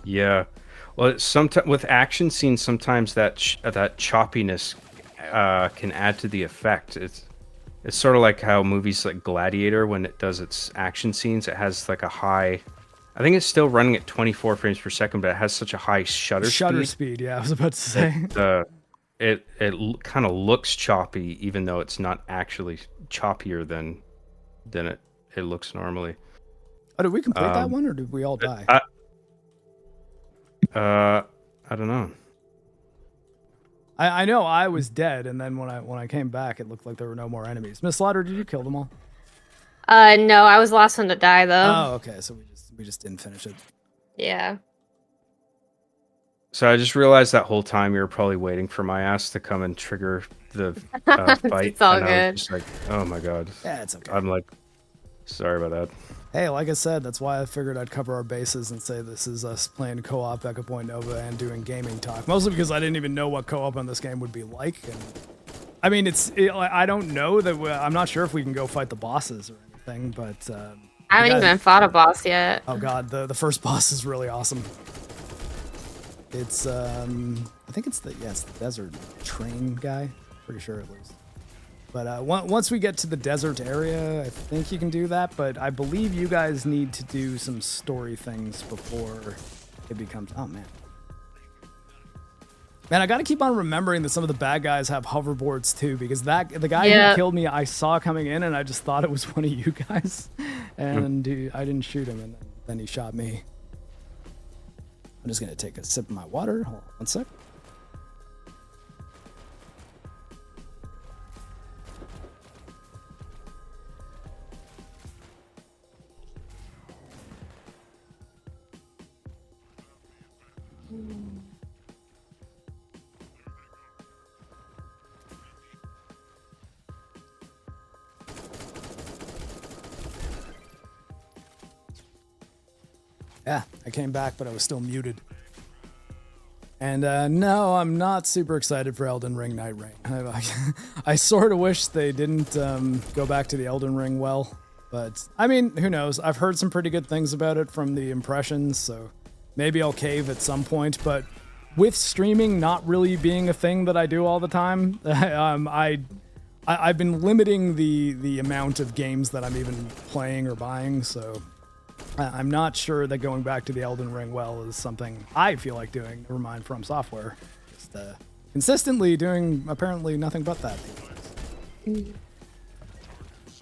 Yeah. Well, sometimes with action scenes, sometimes that choppiness can add to the effect. It's sort of like how movies like Gladiator, when it does its action scenes, it has like a high. I think it's still running at 24 frames per second, but it has such a high shutter speed. Yeah, I was about to say. It kind of looks choppy, even though it's not actually choppier than it looks normally. Oh, did we complete that one, or did we all die? I don't know. I know I was dead, and then when I came back, it looked like there were no more enemies. Miss Slaughter, did you kill them all? No, I was the last one to die though. Oh, okay, so we just didn't finish it. Yeah. So I just realized that whole time you were probably waiting for my ass to come and trigger the fight. It's all and good. I was just like, oh my god. Yeah, it's okay. I'm like, sorry about that. Hey, like I said, that's why I figured I'd cover our bases and say this is us playing co-op Echo Point Nova and doing gaming talk. Mostly because I didn't even know what co-op on this game would be like. And I mean, I don't know that I'm not sure if we can go fight the bosses or anything, but I haven't even fought a boss yet. Oh god, the first boss is really awesome. It's I think it's the desert train guy. Pretty sure it was. But once we get to the desert area, I think you can do that. But I believe you guys need to do some story things before it becomes. Oh man, I got to keep on remembering that some of the bad guys have hoverboards too, because the guy who killed me, I saw coming in, and I just thought it was one of you guys, and I didn't shoot him, and then he shot me. I'm just gonna take a sip of my water. Hold on one sec. Yeah, I came back, but I was still muted. And no, I'm not super excited for Elden Ring Night Rain. I sort of wish they didn't go back to the Elden Ring well. But, I mean, who knows? I've heard some pretty good things about it from the impressions, so maybe I'll cave at some point. But with streaming not really being a thing that I do all the time, I've been limiting the amount of games that I'm even playing or buying, so I'm not sure that going back to the Elden Ring well is something I feel like doing. Never mind From Software. Just consistently doing apparently nothing but that. You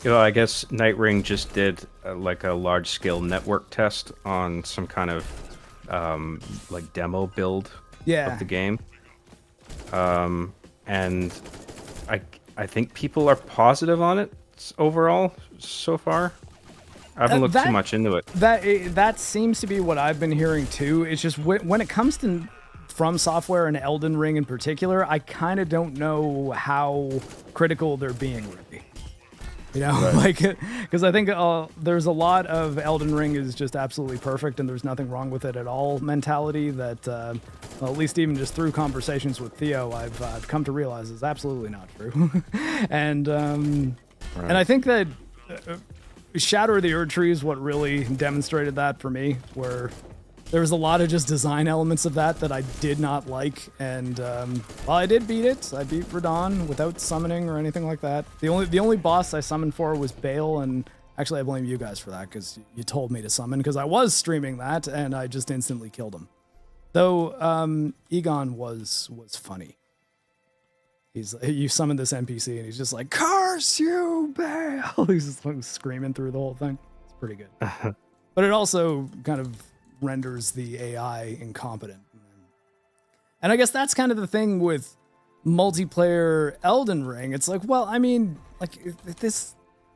know, I guess Night Ring just did like a large-scale network test on some kind of like demo build of the game. And I think people are positive on it overall so far. I haven't looked too much into it. That seems to be what I've been hearing too. It's just when it comes to From Software and Elden Ring in particular, I kind of don't know how critical they're being really. You know, right. Like, because I think there's a lot of Elden Ring is just absolutely perfect and there's nothing wrong with it at all mentality that, well, at least even just through conversations with Theo, I've come to realize is absolutely not true. And I think that Shatter of the Erdtree is what really demonstrated that for me, where there was a lot of just design elements of that I did not like, and while I did beat it, I beat Radon without summoning or anything like that. The only boss I summoned for was Bale, and actually I blame you guys for that, because you told me to summon, because I was streaming that, and I just instantly killed him. Though Egon was funny. You summon this NPC and he's just like, "Curse you, Bale!" He's just like screaming through the whole thing. It's pretty good. But it also kind of renders the AI incompetent. And I guess that's kind of the thing with multiplayer Elden Ring. It's like, well, I mean, like,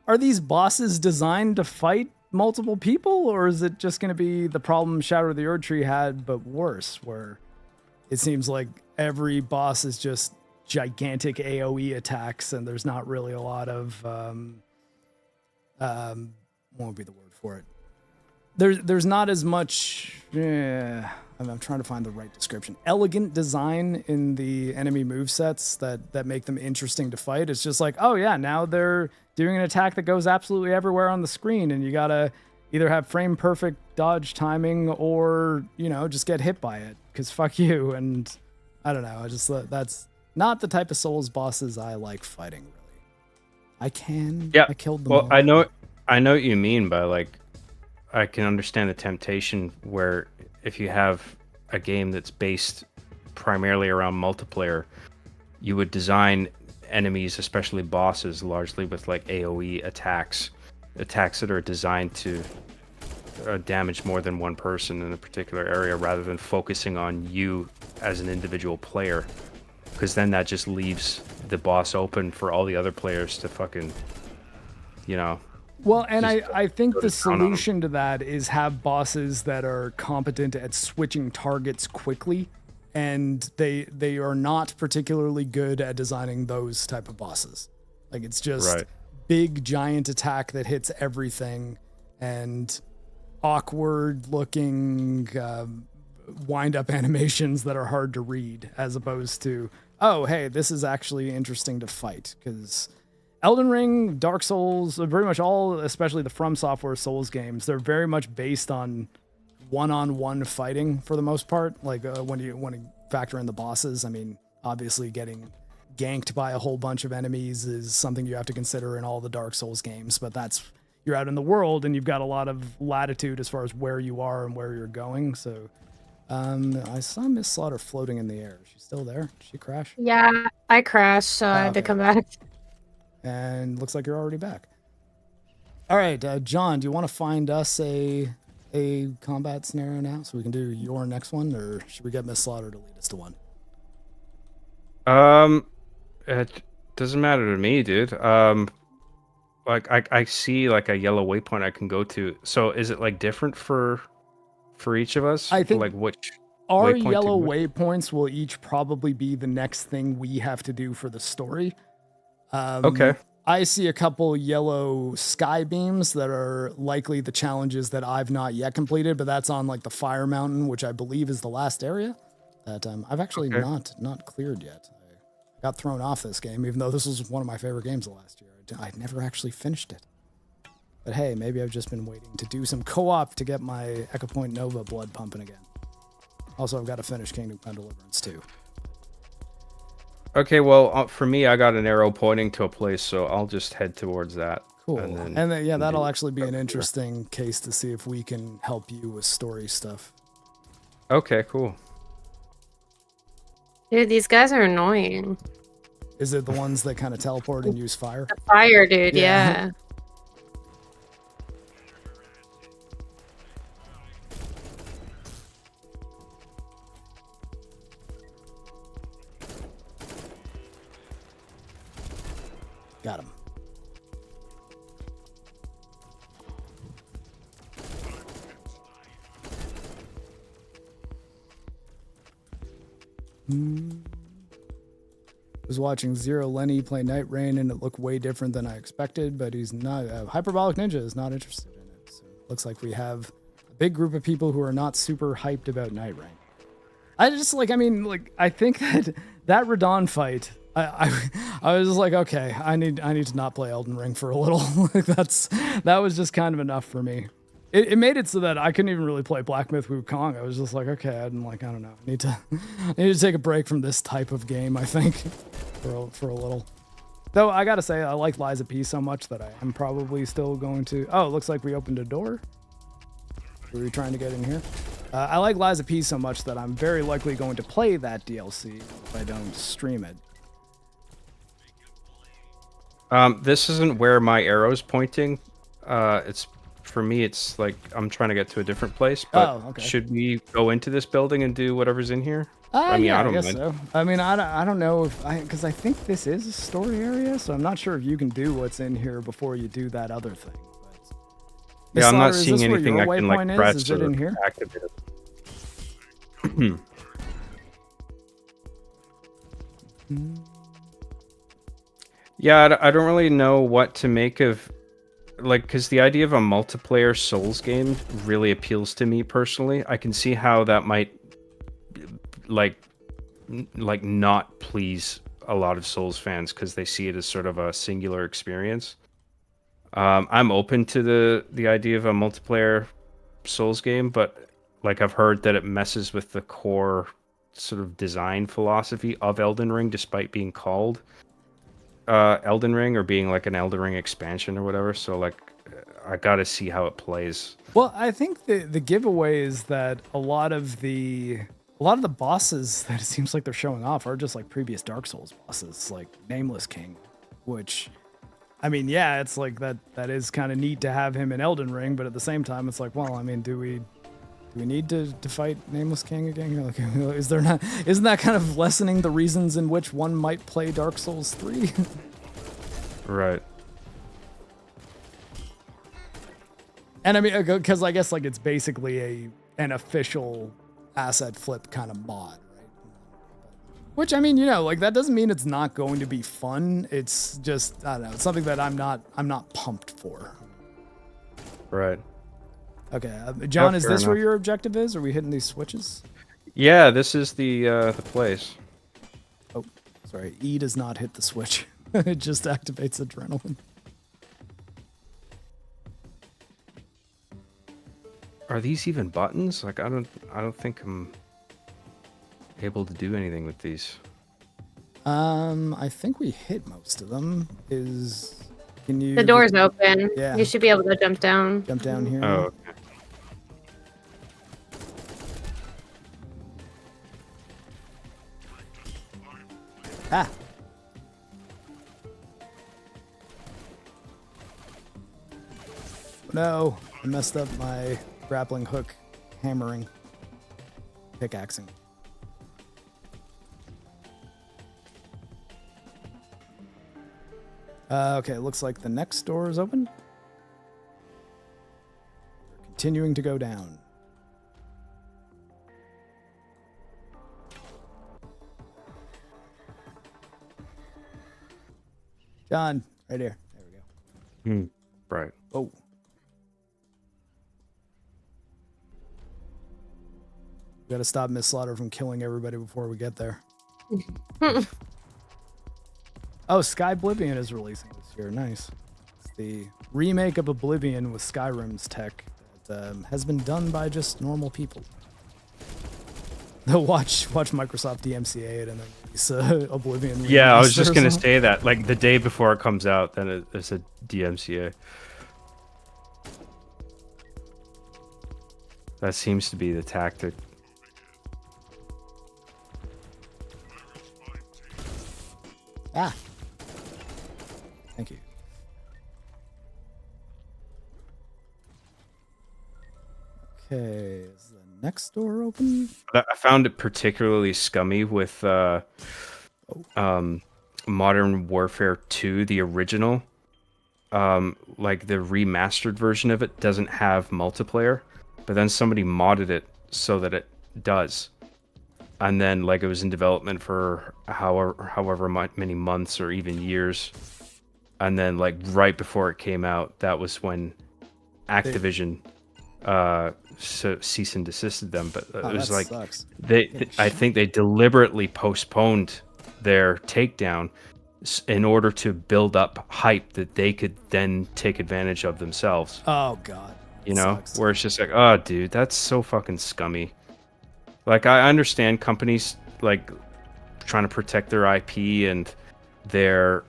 are these bosses designed to fight multiple people, or is it just going to be the problem Shadow of the Erdtree had, but worse, where it seems like every boss is just gigantic AoE attacks, and there's not really a lot of what would be the word for it? There's not as much. I'm trying to find the right description. Elegant design in the enemy movesets that make them interesting to fight. It's just like, oh yeah, now they're doing an attack that goes absolutely everywhere on the screen, and you gotta either have frame perfect dodge timing or just get hit by it because fuck you. And I don't know. That's not the type of Souls bosses I like fighting. Really, I killed them. Well, all. I know what you mean by like. I can understand the temptation where if you have a game that's based primarily around multiplayer, you would design enemies, especially bosses, largely with like AoE attacks that are designed to damage more than one person in a particular area rather than focusing on you as an individual player. Because then that just leaves the boss open for all the other players to fucking, Well, and I think the solution to that is have bosses that are competent at switching targets quickly, and they are not particularly good at designing those type of bosses. Like it's just big giant attack that hits everything, and awkward looking wind up animations that are hard to read, as opposed to, oh hey, this is actually interesting to fight. Because Elden Ring, Dark Souls, pretty much all, especially the From Software Souls games, they're very much based on one-on-one fighting for the most part. Like when you factor in the bosses, I mean, obviously getting ganked by a whole bunch of enemies is something you have to consider in all the Dark Souls games, but you're out in the world and you've got a lot of latitude as far as where you are and where you're going. So I saw Miss Slaughter floating in the air. Is she still there? Did she crash? Yeah, I crashed, so I had to come back. And looks like you're already back. All right, John, do you want to find us a combat scenario now so we can do your next one, or should we get Miss Slaughter to lead us to one? It doesn't matter to me, dude. Like I see like a yellow waypoint I can go to. So is it like different for each of us? I think like which our yellow waypoints will each probably be the next thing we have to do for the story. Okay. I see a couple yellow sky beams that are likely the challenges that I've not yet completed, but that's on like the Fire Mountain, which I believe is the last area that I've actually not cleared yet. I got thrown off this game, even though this was one of my favorite games of last year. I never actually finished it. But hey, maybe I've just been waiting to do some co-op to get my Echo Point Nova blood pumping again. Also, I've got to finish Kingdom Come Deliverance too. Okay, well, for me, I got an arrow pointing to a place, so I'll just head towards that. Cool. And then yeah, that'll actually be an interesting case to see if we can help you with story stuff. Okay, cool. Dude, these guys are annoying. Is it the ones that kind of teleport and use fire? The fire, dude, yeah. Got him. Was watching Zero Lenny play Night Rain, and it looked way different than I expected, but he's not. Hyperbolic Ninja is not interested in it. So it looks like we have a big group of people who are not super hyped about Night Rain. I think that Radon fight, I was just like, okay, I need to not play Elden Ring for a little. That was just kind of enough for me. It made it so that I couldn't even really play Black Myth Wukong. I was just like, okay, I don't know. I need to take a break from this type of game, I think, for a little. Though I gotta say, I like Lies of P so much that I am probably still going to. Oh, it looks like we opened a door. Were we trying to get in here? I like Lies of P so much that I'm very likely going to play that DLC if I don't stream it. This isn't where my arrow's pointing. For me, it's like I'm trying to get to a different place. But should we go into this building and do whatever's in here? I guess so. I mean, I don't know because I think this is a story area, so I'm not sure if you can do what's in here before you do that other thing. Yeah, I'm not Slaughter, is seeing this where anything your I can like waypoint press is it or in here? activate it. Yeah, I don't really know what to make of, like, because the idea of a multiplayer Souls game really appeals to me personally. I can see how that might, like not please a lot of Souls fans because they see it as sort of a singular experience. I'm open to the idea of a multiplayer Souls game, but like I've heard that it messes with the core sort of design philosophy of Elden Ring, despite being called Elden Ring or being like an Elden Ring expansion or whatever. So like, I gotta see how it plays. Well, I think the giveaway is that a lot of the bosses that it seems like they're showing off are just like previous Dark Souls bosses, like Nameless King, which, I mean, yeah, it's like that is kind of neat to have him in Elden Ring, but at the same time, it's like, well, I mean, do we need to fight Nameless King again? Like, isn't that kind of lessening the reasons in which one might play Dark Souls 3? Right. And I mean, because I guess like it's basically an official asset flip kind of mod, right? Which, I mean, you know, like that doesn't mean it's not going to be fun. It's just, I don't know, it's something that I'm not pumped for. Right. Okay, John, is fair this where enough. your objective is? Are we hitting these switches? Yeah, this is the place. Oh, sorry, E does not hit the switch. It just activates adrenaline. Are these even buttons? Like, I don't think I'm able to do anything with these. I think we hit most of them. Can you? The door's open. Yeah. You should be able to jump down. Jump down here. Oh, okay. Ah. No, I messed up my grappling hook hammering. Pickaxing. Okay, looks like the next door is open. We're continuing to go down. John, right here. There we go. Right. Oh. We gotta stop Miss Slaughter from killing everybody before we get there. Oh, Sky Oblivion is releasing this year. Nice. It's the remake of Oblivion with Skyrim's tech that has been done by just normal people. They'll watch Microsoft DMCA it and then release Oblivion. Yeah, I was remaster just or gonna something. say that. Like the day before it comes out, then it's a DMCA. That seems to be the tactic. Ah. Thank you. Okay, is the next door open? I found it particularly scummy with Modern Warfare 2, the original. Like the remastered version of it doesn't have multiplayer, but then somebody modded it so that it does. And then like it was in development for however many months or even years. And then like right before it came out, that was when Activision cease and desisted them. But it was that like sucks. I think they deliberately postponed their takedown in order to build up hype that they could then take advantage of themselves. Oh god. You know, Sucks. where it's just like, oh, dude, that's so fucking scummy. Like, I understand companies like trying to protect their IP and their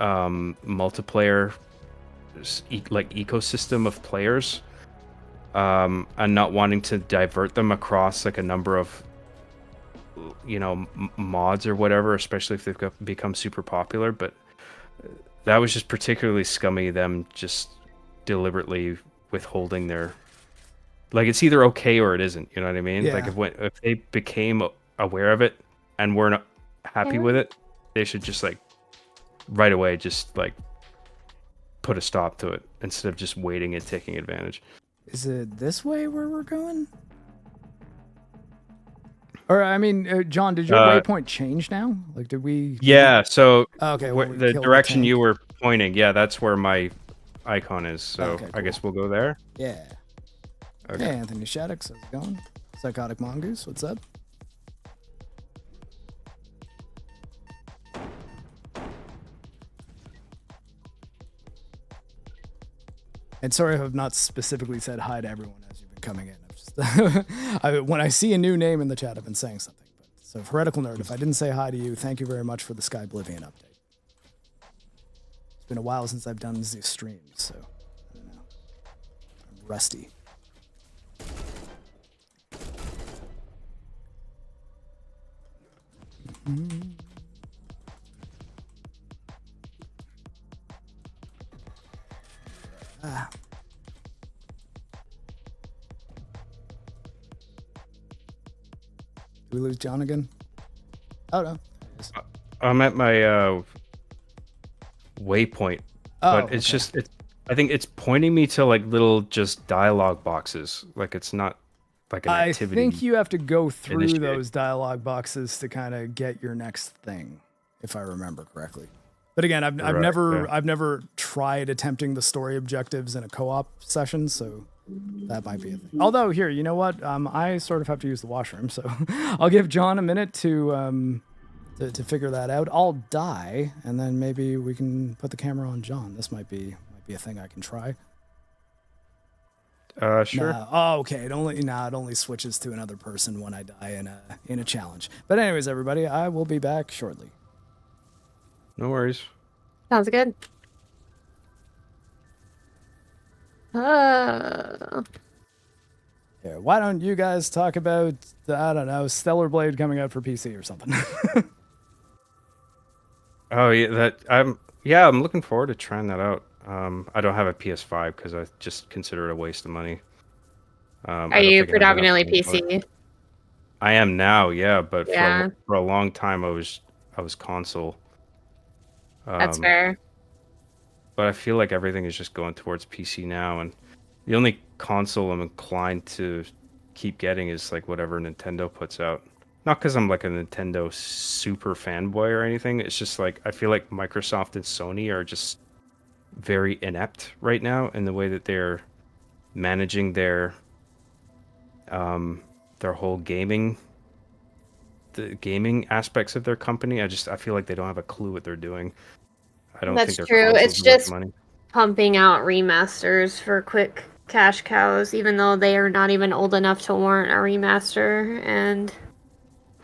multiplayer like ecosystem of players, and not wanting to divert them across like a number of, you know, mods or whatever, especially if they've become super popular. But that was just particularly scummy, them just deliberately withholding their, like, it's either okay or it isn't, you know what I mean? Yeah. Like if they became aware of it and weren't happy with it, they should just like right away just like put a stop to it instead of just waiting and taking advantage. Is it this way where we're going? Or I mean, John, did your waypoint change now? Like, did we? Yeah. So okay, the direction you were pointing, yeah, that's where my icon is. So okay, cool. I guess we'll go there. Yeah. Okay. Hey, Anthony Shattuck, how's it going? Psychotic Mongoose, what's up? And sorry if I've not specifically said hi to everyone as you've been coming in. When I see a new name in the chat, I've been saying something. So, Heretical Nerd, if I didn't say hi to you, thank you very much for the Sky Oblivion update. It's been a while since I've done these streams, so I don't know. I'm rusty. Did we lose John again? Oh no. I'm at my waypoint, but it's just I think it's pointing me to like little just dialogue boxes. Like it's not like an activity. I think you have to go through those dialogue boxes to kind of get your next thing, if I remember correctly. But again, I've never tried attempting the story objectives in a co-op session, so that might be a thing. Although here, you know what? I sort of have to use the washroom, so I'll give John a minute to figure that out. I'll die, and then maybe we can put the camera on John. This might be a thing I can try. Sure. Nah. Oh, okay. It only switches to another person when I die in a challenge. But anyways, everybody, I will be back shortly. No worries. Sounds good. Yeah, why don't you guys talk about, I don't know, Stellar Blade coming out for PC or something? Oh yeah, I'm looking forward to trying that out. I don't have a PS5 because I just consider it a waste of money. Are you predominantly PC? I am now, yeah, but for a long time I was console. That's fair. But I feel like everything is just going towards PC now, and the only console I'm inclined to keep getting is like whatever Nintendo puts out. Not because I'm like a Nintendo super fanboy or anything. It's just like I feel like Microsoft and Sony are just very inept right now in the way that they're managing their whole gaming aspects of their company. I feel like they don't have a clue what they're doing. I don't think that's true. It's just pumping out remasters for quick cash cows, even though they are not even old enough to warrant a remaster. And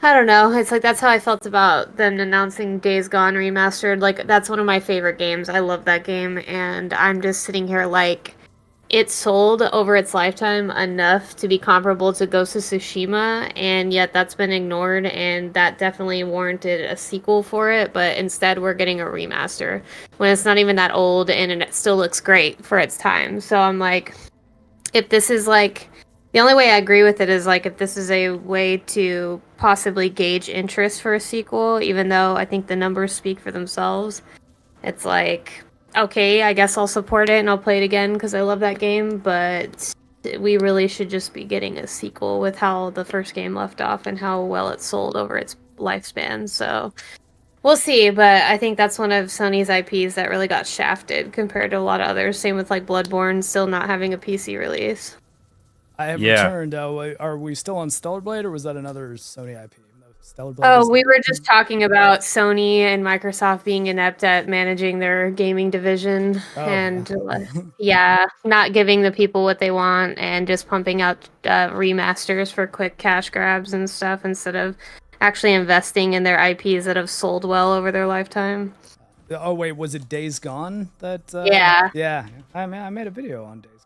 I don't know. It's like that's how I felt about them announcing Days Gone remastered. Like that's one of my favorite games. I love that game, and I'm just sitting here like it sold over its lifetime enough to be comparable to Ghost of Tsushima, and yet that's been ignored, and that definitely warranted a sequel for it, but instead we're getting a remaster when it's not even that old and it still looks great for its time. So I'm like, if this is like, the only way I agree with it is like if this is a way to possibly gauge interest for a sequel, even though I think the numbers speak for themselves, it's like, okay, I guess I'll support it and I'll play it again because I love that game, but we really should just be getting a sequel with how the first game left off and how well it sold over its lifespan. So we'll see, but I think that's one of Sony's IPs that really got shafted compared to a lot of others. Same with like Bloodborne still not having a PC release. I have returned. Are we still on Stellar Blade, or was that another Sony IP? Stellar Blade. Oh, we were just talking about Sony and Microsoft being inept at managing their gaming division and not giving the people what they want and just pumping out remasters for quick cash grabs and stuff instead of actually investing in their IPs that have sold well over their lifetime. Oh wait, was it Days Gone? Yeah. I made a video on Days Gone.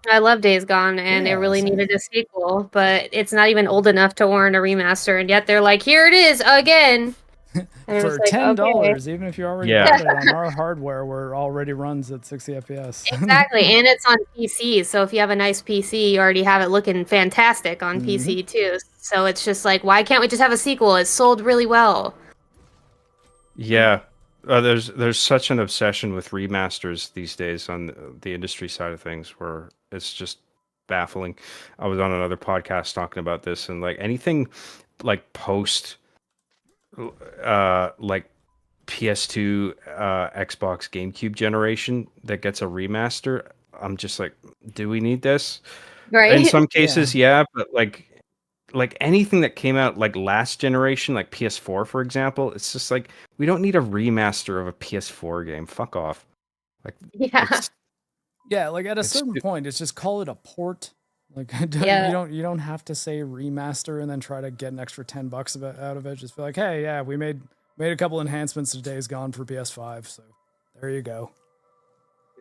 I love Days Gone, and it really needed a sequel, but it's not even old enough to warrant a remaster, and yet they're like, here it is again. For $10, even if you already got it on our hardware where it already runs at 60 FPS. Exactly, and it's on PC, so if you have a nice PC, you already have it looking fantastic on PC too. So it's just like, why can't we just have a sequel? It sold really well. Yeah, there's such an obsession with remasters these days on the industry side of things, where it's just baffling. I was on another podcast talking about this, and like anything like post like PS2, Xbox, GameCube generation that gets a remaster, I'm just like, do we need this? Right. In some cases, yeah, but like anything that came out like last generation, like PS4, for example, it's just like we don't need a remaster of a PS4 game. Fuck off. Like, Yeah. Yeah, like at a certain point, it's just call it a port. Like you don't have to say remaster and then try to get an extra $10 out of it. Just be like, hey, yeah, we made a couple enhancements to Days Gone for PS5, so there you go.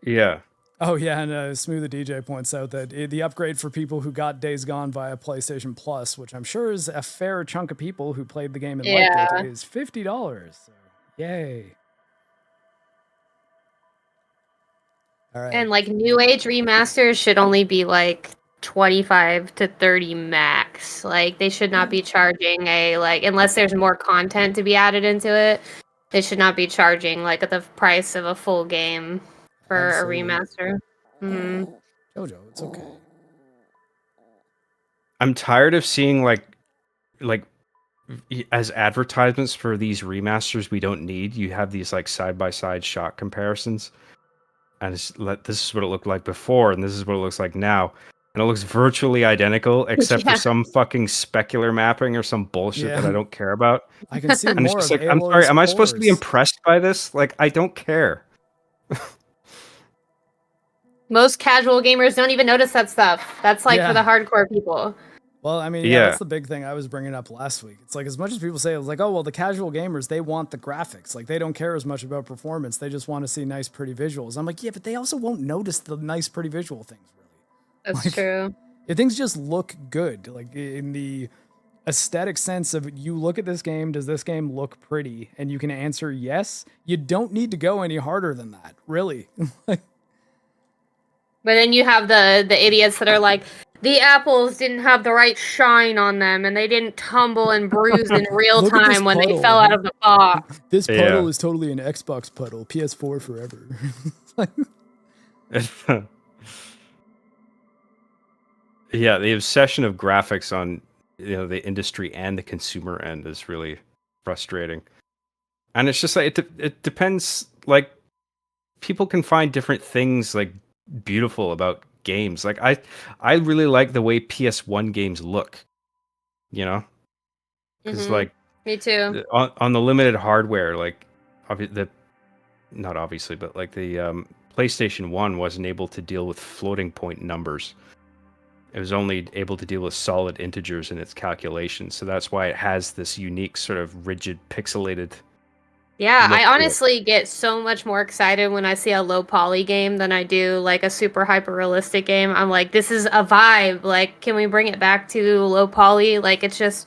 Yeah. Oh yeah, and Smooth the DJ points out that the upgrade for people who got Days Gone via PlayStation Plus, which I'm sure is a fair chunk of people who played the game and liked it, is $50. So, yay! All right. And like new age remasters should only be like 25 to 30 max. Like they should not be charging unless there's more content to be added into it. They should not be charging like at the price of a full game for a remaster. Mm-hmm. Jojo, it's okay. I'm tired of seeing like as advertisements for these remasters we don't need. You have these like side by side shot comparisons, and this is what it looked like before, and this is what it looks like now. And it looks virtually identical, except for some fucking specular mapping or some bullshit that I don't care about. I can see and more it's just of like, I'm sorry, am I supposed to be impressed by this? Like, I don't care. Most casual gamers don't even notice that stuff. That's like for the hardcore people. Well, I mean, that's the big thing I was bringing up last week. It's like, as much as people say, it's like, oh, well, the casual gamers, they want the graphics. Like, they don't care as much about performance. They just want to see nice, pretty visuals. I'm like, yeah, but they also won't notice the nice, pretty visual things, really. That's true. If things just look good, like in the aesthetic sense of you look at this game, does this game look pretty? And you can answer yes. You don't need to go any harder than that, really. But then you have the idiots that are like, the apples didn't have the right shine on them, and they didn't tumble and bruise in real time when they fell out of the box. This puddle is totally an Xbox puddle. PS4 forever. Yeah, the obsession of graphics on the industry and the consumer end is really frustrating. And it's just like it depends. Like, people can find different things like beautiful about games. Like I really like the way PS1 games look, because like me too. On the limited hardware, like not obviously, but like the PlayStation 1 wasn't able to deal with floating point numbers. It was only able to deal with solid integers in its calculations, so that's why it has this unique sort of rigid pixelated. Yeah, I honestly get so much more excited when I see a low poly game than I do like a super hyper realistic game. I'm like, this is a vibe. Like, can we bring it back to low poly? Like, it's just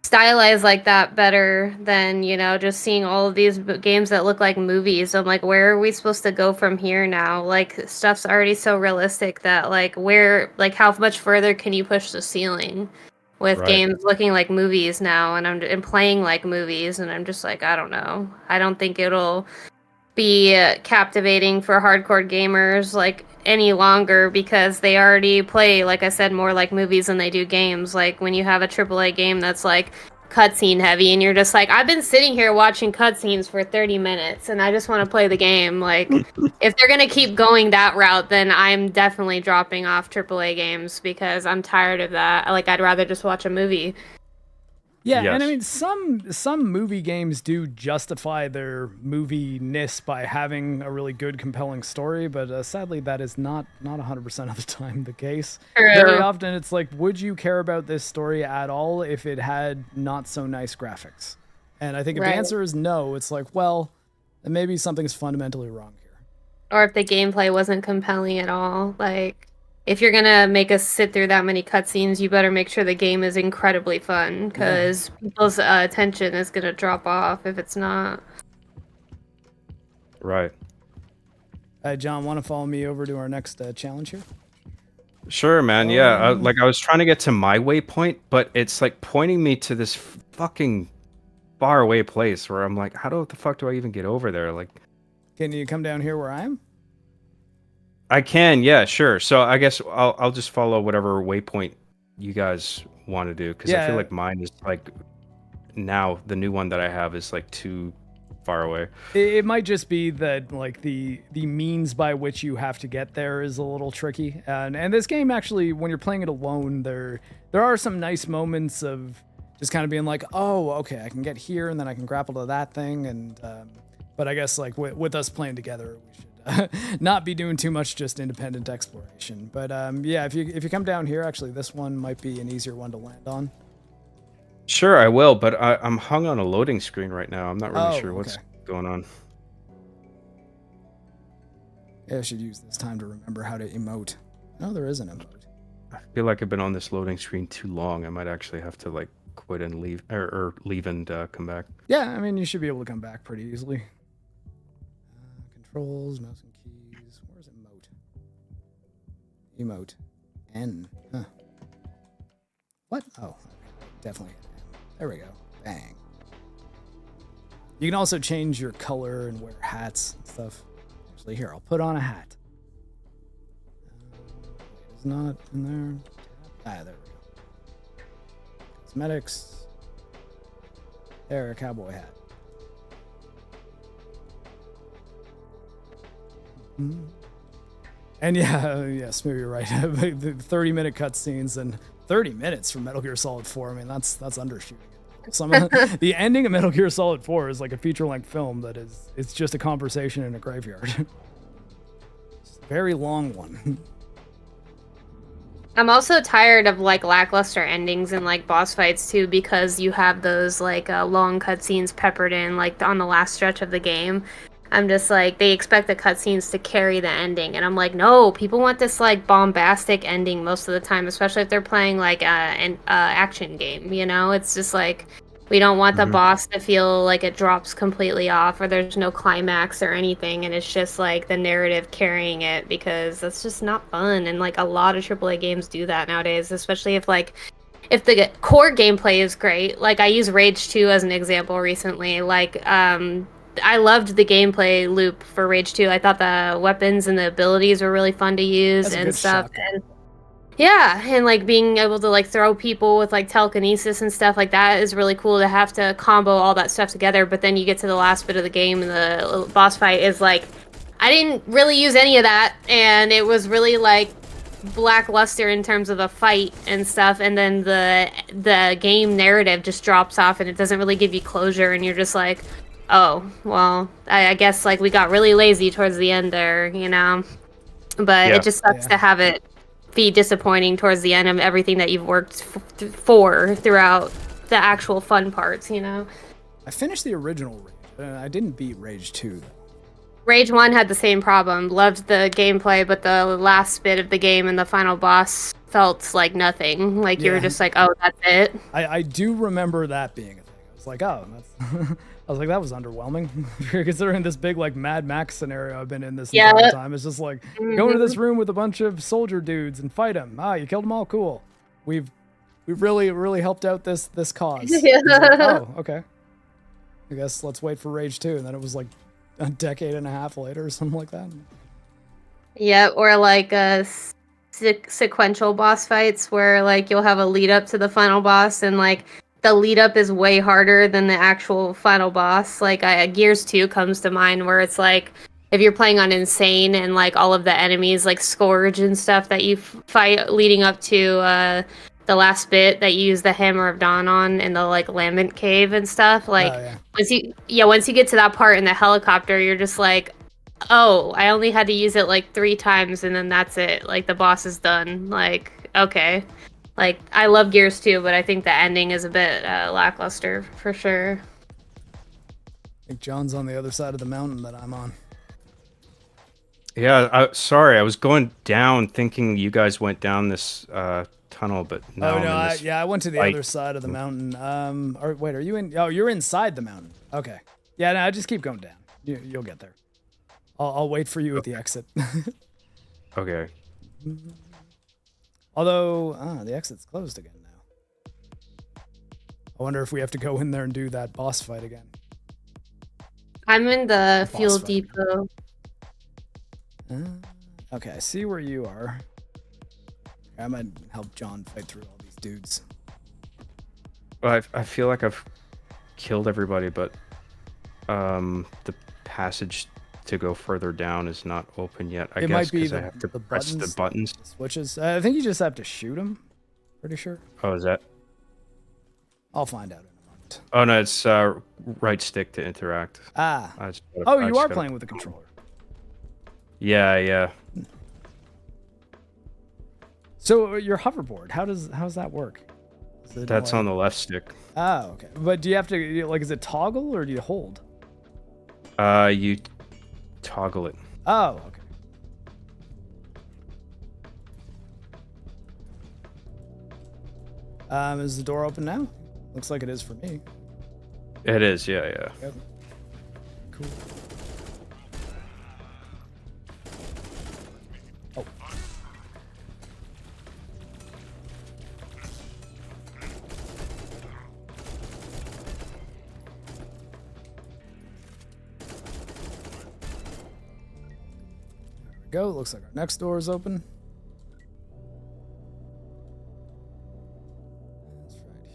stylized like that better than, just seeing all of these games that look like movies. I'm like, where are we supposed to go from here now? Like, stuff's already so realistic that how much further can you push the ceiling? With games looking like movies now, and playing like movies, and I'm just like, I don't know. I don't think it'll be captivating for hardcore gamers like any longer, because they already play, like I said, more like movies than they do games. Like when you have a AAA game that's like cutscene heavy, and you're just like, I've been sitting here watching cutscenes for 30 minutes, and I just want to play the game. Like, if they're gonna keep going that route, then I'm definitely dropping off AAA games, because I'm tired of that. Like, I'd rather just watch a movie. Yeah, yes. And I mean, some movie games do justify their movie-ness by having a really good, compelling story, but sadly, that is not 100% of the time the case. True. Very often, it's like, would you care about this story at all if it had not so nice graphics? And I think if the answer is no, it's like, well, then maybe something's fundamentally wrong here. Or if the gameplay wasn't compelling at all, like, if you're gonna make us sit through that many cutscenes, you better make sure the game is incredibly fun, because people's attention is gonna drop off if it's not. Right. John, want to follow me over to our next challenge here? Sure, man. Yeah, I was trying to get to my waypoint, but it's like pointing me to this fucking far away place where I'm like, how the fuck do I even get over there? Like, Can you come down here where I am? I can, yeah, sure. So I guess I'll just follow whatever waypoint you guys want to do, because I feel like mine is like now the new one that I have is like too far away. It might just be that like the means by which you have to get there is a little tricky. And this game actually, when you're playing it alone, there are some nice moments of just kind of being like, oh, okay, I can get here and then I can grapple to that thing. And but I guess like with us playing together, we should not be doing too much just independent exploration. But yeah, if you come down here, actually, this one might be an easier one to land on. Sure, I will, but I'm hung on a loading screen right now. I'm not really sure what's going on. Yeah, I should use this time to remember how to emote. No, there is an emote. I feel like I've been on this loading screen too long. I might actually have to like quit and leave, or leave and come back. Yeah, I mean, you should be able to come back pretty easily. Controls, mouse and keys. Where's emote? Emote. N. Huh. What? Oh, definitely. There we go. Bang. You can also change your color and wear hats and stuff. Actually, here, I'll put on a hat. It's not in there. Ah, there we go. Cosmetics. There, a cowboy hat. And yeah, Smooth, you're right. The 30-minute cutscenes and 30 minutes from Metal Gear Solid 4. I mean, that's undershooting it. Some of the ending of Metal Gear Solid 4 is like a feature-length film that it's just a conversation in a graveyard. It's a very long one. I'm also tired of like lackluster endings and like boss fights too, because you have those like long cutscenes peppered in like on the last stretch of the game. I'm just like, they expect the cutscenes to carry the ending, and I'm like, no, people want this like bombastic ending most of the time, especially if they're playing like an action game, you know? It's just like, we don't want the boss to feel like it drops completely off or there's no climax or anything, and it's just like the narrative carrying it, because that's just not fun. And like a lot of AAA games do that nowadays, especially if the core gameplay is great. Like I use Rage 2 as an example recently. Like I loved the gameplay loop for Rage 2. I thought the weapons and the abilities were really fun to use and stuff. And yeah, and like being able to like throw people with like telekinesis and stuff like that is really cool to have to combo all that stuff together. But then you get to the last bit of the game and the boss fight is like, I didn't really use any of that, and it was really like lackluster in terms of the fight and stuff, and then the game narrative just drops off and it doesn't really give you closure, and you're just like, oh, well, I guess like we got really lazy towards the end there, you know? But it just sucks to have it be disappointing towards the end of everything that you've worked for throughout the actual fun parts, you know? I finished the original Rage. I didn't beat Rage 2, though. Rage 1 had the same problem. Loved the gameplay, but the last bit of the game and the final boss felt like nothing. Like you were just like, oh, that's it. I do remember that being a thing. I was like, oh, that's... I was like, that was underwhelming. Considering this big like Mad Max scenario I've been in this entire time. It's just like, go into this room with a bunch of soldier dudes and fight them. Ah, you killed them all, cool. We've really helped out this cause. Like, oh, okay. I guess let's wait for Rage 2. And then it was like a decade and a half later or something like that. Yeah, or like sequential boss fights where like you'll have a lead up to the final boss, and like the lead up is way harder than the actual final boss. Like Gears 2 comes to mind, where it's like if you're playing on Insane and like all of the enemies like Scourge and stuff that you fight leading up to the last bit that you use the Hammer of Dawn on in the like Lament Cave and stuff. Like once you get to that part in the helicopter, you're just like, oh, I only had to use it like 3 times and then that's it. Like the boss is done. Like, okay. Like, I love Gears 2, but I think the ending is a bit lackluster, for sure. I think John's on the other side of the mountain that I'm on. Yeah, sorry, I was going down thinking you guys went down this tunnel, but no. Oh, no, I went to the other side of the mountain. Wait, are you in? Oh, you're inside the mountain. Okay. Yeah, no, just keep going down. You'll get there. I'll wait for you at the exit. Okay. Although, the exit's closed again now. I wonder if we have to go in there and do that boss fight again. I'm in the fuel fight. depot. Okay, I see where you are. I might help Jon fight through all these dudes. Well, I feel like I've killed everybody, but the passage to go further down is not open yet. I It guess might be because I have to press the buttons. The switches. I think you just have to shoot them. Pretty sure. Oh, is that? I'll find out in a moment. Oh no, it's right stick to interact. Ah. Oh, You are playing with the controller. Yeah, yeah. So your hoverboard, how's that work? That's on the left stick. Oh, okay. But do you have to, like, is it toggle or do you hold? You toggle it. Oh, okay. Is the door open now? Looks like it is for me. It is, yeah, yeah. Yep. Cool. Oh. There we go. Looks like our next door is open.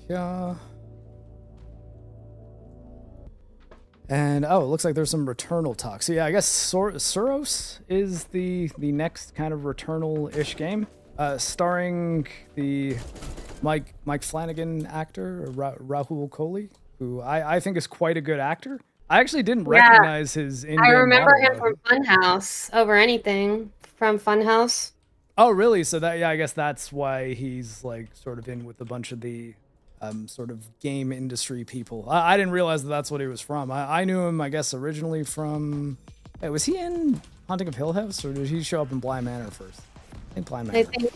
Yeah. And oh, it looks like there's some Returnal talk. So yeah, I guess Suros is the next kind of Returnal-ish game, starring the Mike Flanagan actor, Rahul Kohli, who I think is quite a good actor. I actually didn't recognize his in-game I remember him model, from Funhouse over anything from Funhouse. Oh, really? So that, yeah, I guess that's why he's like sort of in with a bunch of the sort of game industry people. I didn't realize that that's what he was from. I knew him, I guess, originally from... Hey, was he in Haunting of Hill House, or did he show up in Bly Manor first? I think Bly Manor. I think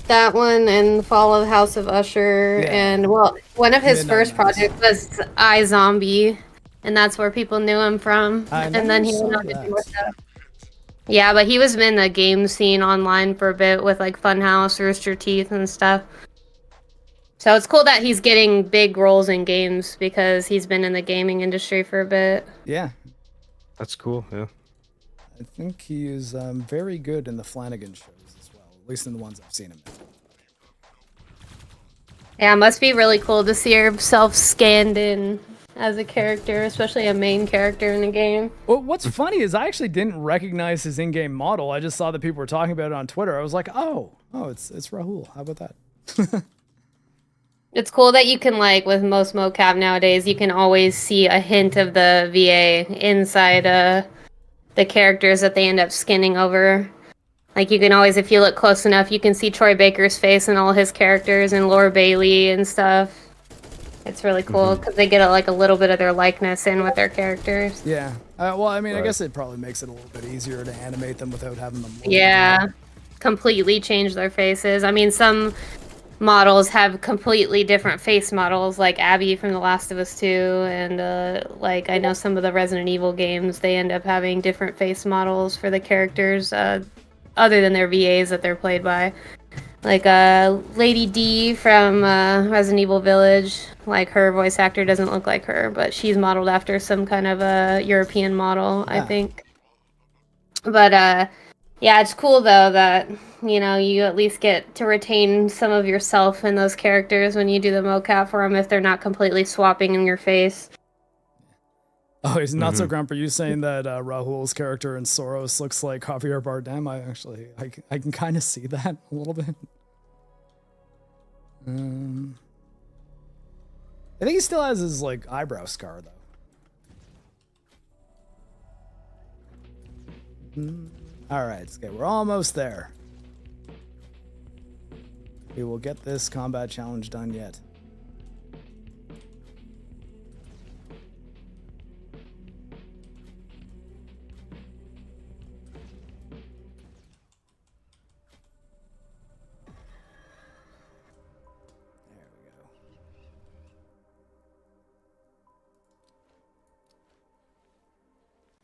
that one and Fall of House of Usher, Yeah. and well, one of his Midnight first Mass. projects was iZombie, and that's where people knew him from. And then he never went on saw to that. do more stuff. Yeah, but he was in the game scene online for a bit with like Funhouse, Rooster Teeth, and stuff. So it's cool that he's getting big roles in games because he's been in the gaming industry for a bit. Yeah, That's cool, yeah. I think he is very good in the Flanagan shows as well, at least in the ones I've seen him in. Yeah, it must be really cool to see yourself scanned in as a character, especially a main character in a game. Well, what's funny is I actually didn't recognize his in-game model. I just saw that people were talking about it on Twitter. I was like, oh, it's Rahul. How about that? It's cool that you can, like, with most mocap nowadays, you can always see a hint of the VA inside the characters that they end up skinning over. Like, you can always, if you look close enough, you can see Troy Baker's face and all his characters and Laura Bailey and stuff. It's really cool because they get a little bit of their likeness in with their characters. Yeah. Well, I mean, I Right. guess it probably makes it a little bit easier to animate them without having them look Yeah, completely change their faces. I mean, some models have completely different face models, like Abby from The Last of Us 2, and like I know some of the Resident Evil games, they end up having different face models for the characters, other than their VAs that they're played by. Like Lady D from Resident Evil Village, like her voice actor doesn't look like her, but she's modeled after some kind of a European model, I think. But yeah, it's cool though that, you know, you at least get to retain some of yourself in those characters when you do the mocap for them if they're not completely swapping in your face. Oh, he's not so grumpy. You saying that Rahul's character in Soros looks like Javier Bardem? I can kind of see that a little bit. I think he still has his like eyebrow scar though. All right, okay, we're almost there. We will get this combat challenge done yet. There we go.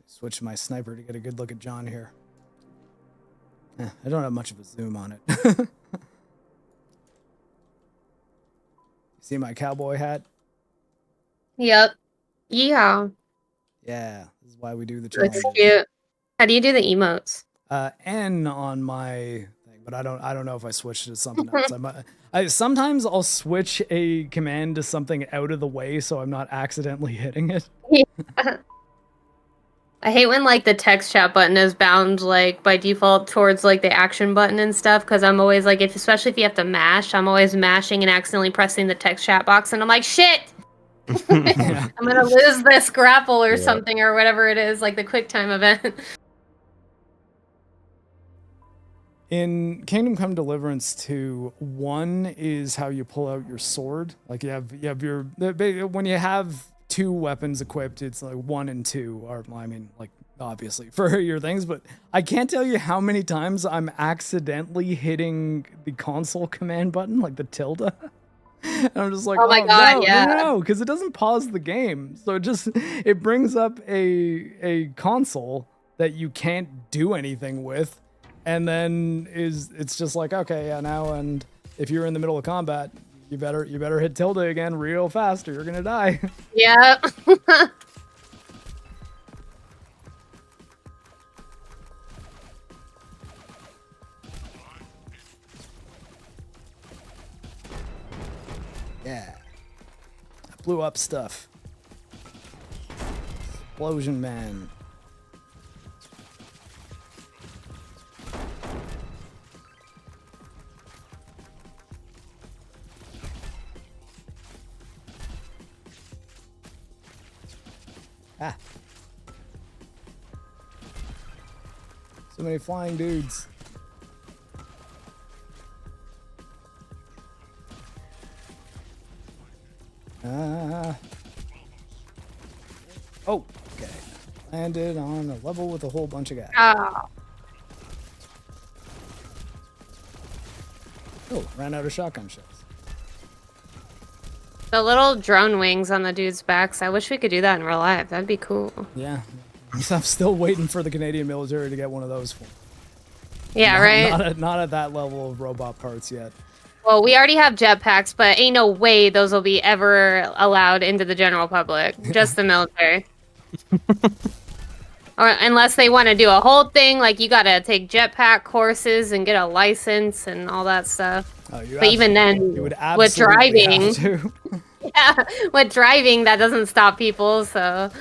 Switch my sniper to get a good look at Jon here. I don't have much of a zoom on it. See my cowboy hat? Yep. Yeah. Yeah, this is why we do the Looks challenges. cute. How do you do the emotes? N on my thing, but I don't know if I switched to something else. Sometimes I'll switch a command to something out of the way so I'm not accidentally hitting it. Yeah. I hate when like the text chat button is bound like by default towards like the action button and stuff, because I'm always like, especially if you have to mash, I'm always mashing and accidentally pressing the text chat box, and I'm like, shit. Yeah. I'm gonna lose this grapple or something or whatever it is, like the quick time event. In Kingdom Come Deliverance 2, 1 is how you pull out your sword. Like you have your when you have 2 weapons equipped, it's like 1 and 2 are, I mean, like obviously for your things, but I can't tell you how many times I'm accidentally hitting the console command button, like the tilde. And I'm just like, oh my god, no, because it doesn't pause the game. So it brings up a console that you can't do anything with. And then it's just like, okay, yeah, now, and if you're in the middle of combat, you better hit tilde again real fast or you're gonna die. Yeah. Yeah. I blew up stuff. Explosion man. Ah. So many flying dudes. Oh, okay. Landed on a level with a whole bunch of guys. Oh. Oh, ran out of shotgun shells. The little drone wings on the dudes' backs. I wish we could do that in real life. That'd be cool. Yeah. I'm still waiting for the Canadian military to get one of those for me. Yeah, right? Not at that level of robot parts yet. Well, we already have jetpacks, but ain't no way those will be ever allowed into the general public. Just the military. Or unless they want to do a whole thing, like you gotta take jetpack courses and get a license and all that stuff. Oh, but even then, you would with driving, have to. yeah, with driving, that doesn't stop people. So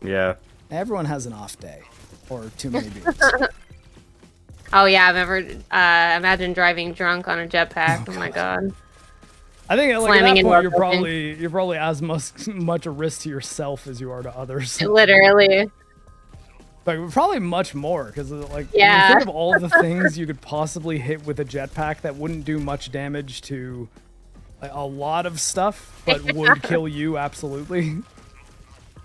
Yeah. Everyone has an off day, or too many beers. oh yeah, I've never imagine driving drunk on a jetpack. Oh my god. I think like, Slamming at that point, into you're probably as much a risk to yourself as you are to others. Literally. But probably much more, because like when you Yeah. think of all the things you could possibly hit with a jetpack that wouldn't do much damage to like, a lot of stuff, but would kill you absolutely.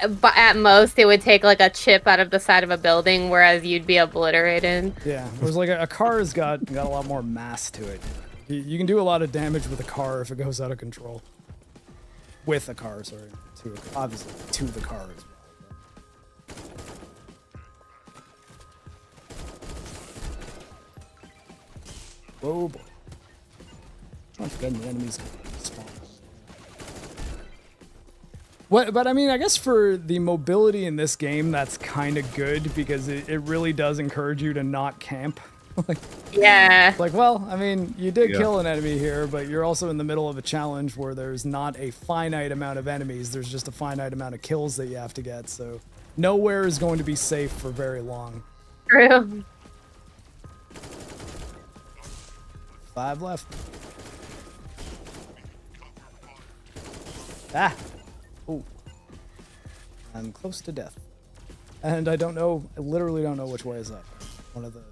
But at most, it would take like a chip out of the side of a building, whereas you'd be obliterated. Yeah, whereas like a car's got a lot more mass to it. You can do a lot of damage with a car if it goes out of control. With a car, sorry. Obviously, to the car as well. Oh boy. I'm forgetting the enemies spawn. But I mean, I guess for the mobility in this game, that's kind of good because it really does encourage you to not camp. Yeah. Like, well, I mean, you did kill an enemy here, but you're also in the middle of a challenge where there's not a finite amount of enemies. There's just a finite amount of kills that you have to get. So nowhere is going to be safe for very long. True. 5 left. Ah! Oh. I'm close to death. And I literally don't know which way is up. One of the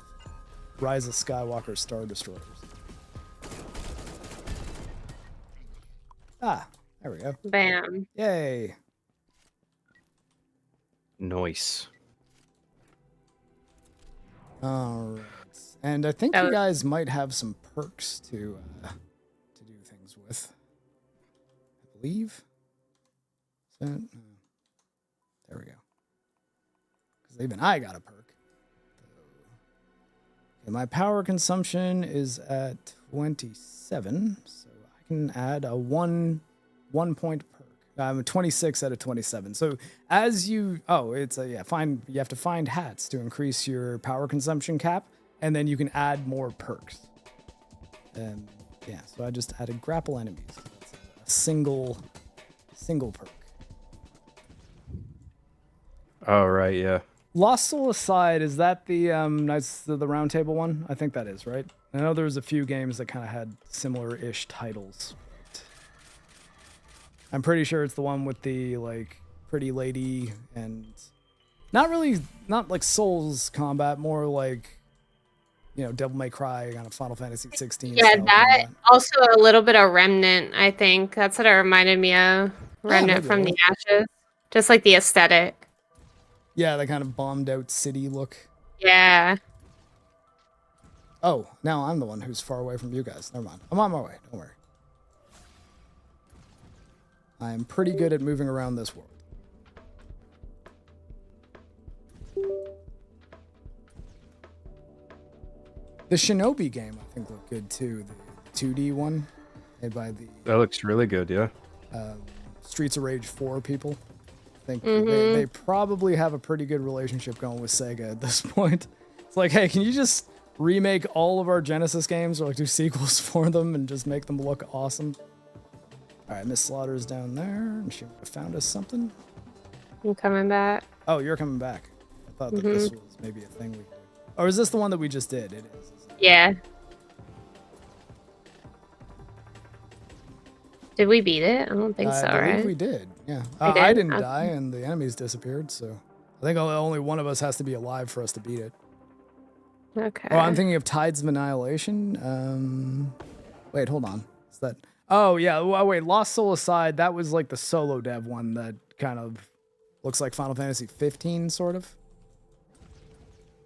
Rise of Skywalker Star Destroyers. Ah, there we go. Bam. Yay. Nice. Alright. And I think you guys might have some perks to do things with. I believe. There we go. Because even I got a perk. Okay, my power consumption is at 27, so I can add a one point perk. I'm 26 out of 27. So as you, it's a, you have to find hats to increase your power consumption cap, and then you can add more perks. And yeah, so I just added grapple enemies. It's a single perk. Oh, right, yeah. Lost Soul aside, is that the Knights of the Round Table one? I think that is, right? I know there's a few games that kind of had similar-ish titles. I'm pretty sure it's the one with the, like, pretty lady and not like Souls combat, more like, you know, Devil May Cry, kind of Final Fantasy 16. Yeah, that also a little bit of Remnant, I think. That's what it reminded me of. Remnant from the Ashes. Just like the aesthetic. Yeah, that kind of bombed out city look. Yeah. Oh, now I'm the one who's far away from you guys. Never mind. I'm on my way. Don't worry. I'm pretty good at moving around this world. The Shinobi game, I think, looked good too. The 2D one, made by the... That looks really good, yeah. Streets of Rage 4 people. I think they probably have a pretty good relationship going with Sega at this point. It's like, hey, can you just remake all of our Genesis games or like do sequels for them and just make them look awesome? All right, Miss Slaughter's down there, and she found us something. I'm coming back. Oh, you're coming back. I thought that this was maybe a thing we could do. Or is this the one that we just did? It is. Yeah. Did we beat it? I don't think so, I believe right? we did, yeah. We did? I didn't Okay. die, and the enemies disappeared, so I think only one of us has to be alive for us to beat it. Okay. Oh, I'm thinking of Tides of Annihilation. Wait, hold on. Is that... Oh, yeah. Well, wait, Lost Soul aside, that was like the solo dev one that kind of looks like Final Fantasy 15, sort of.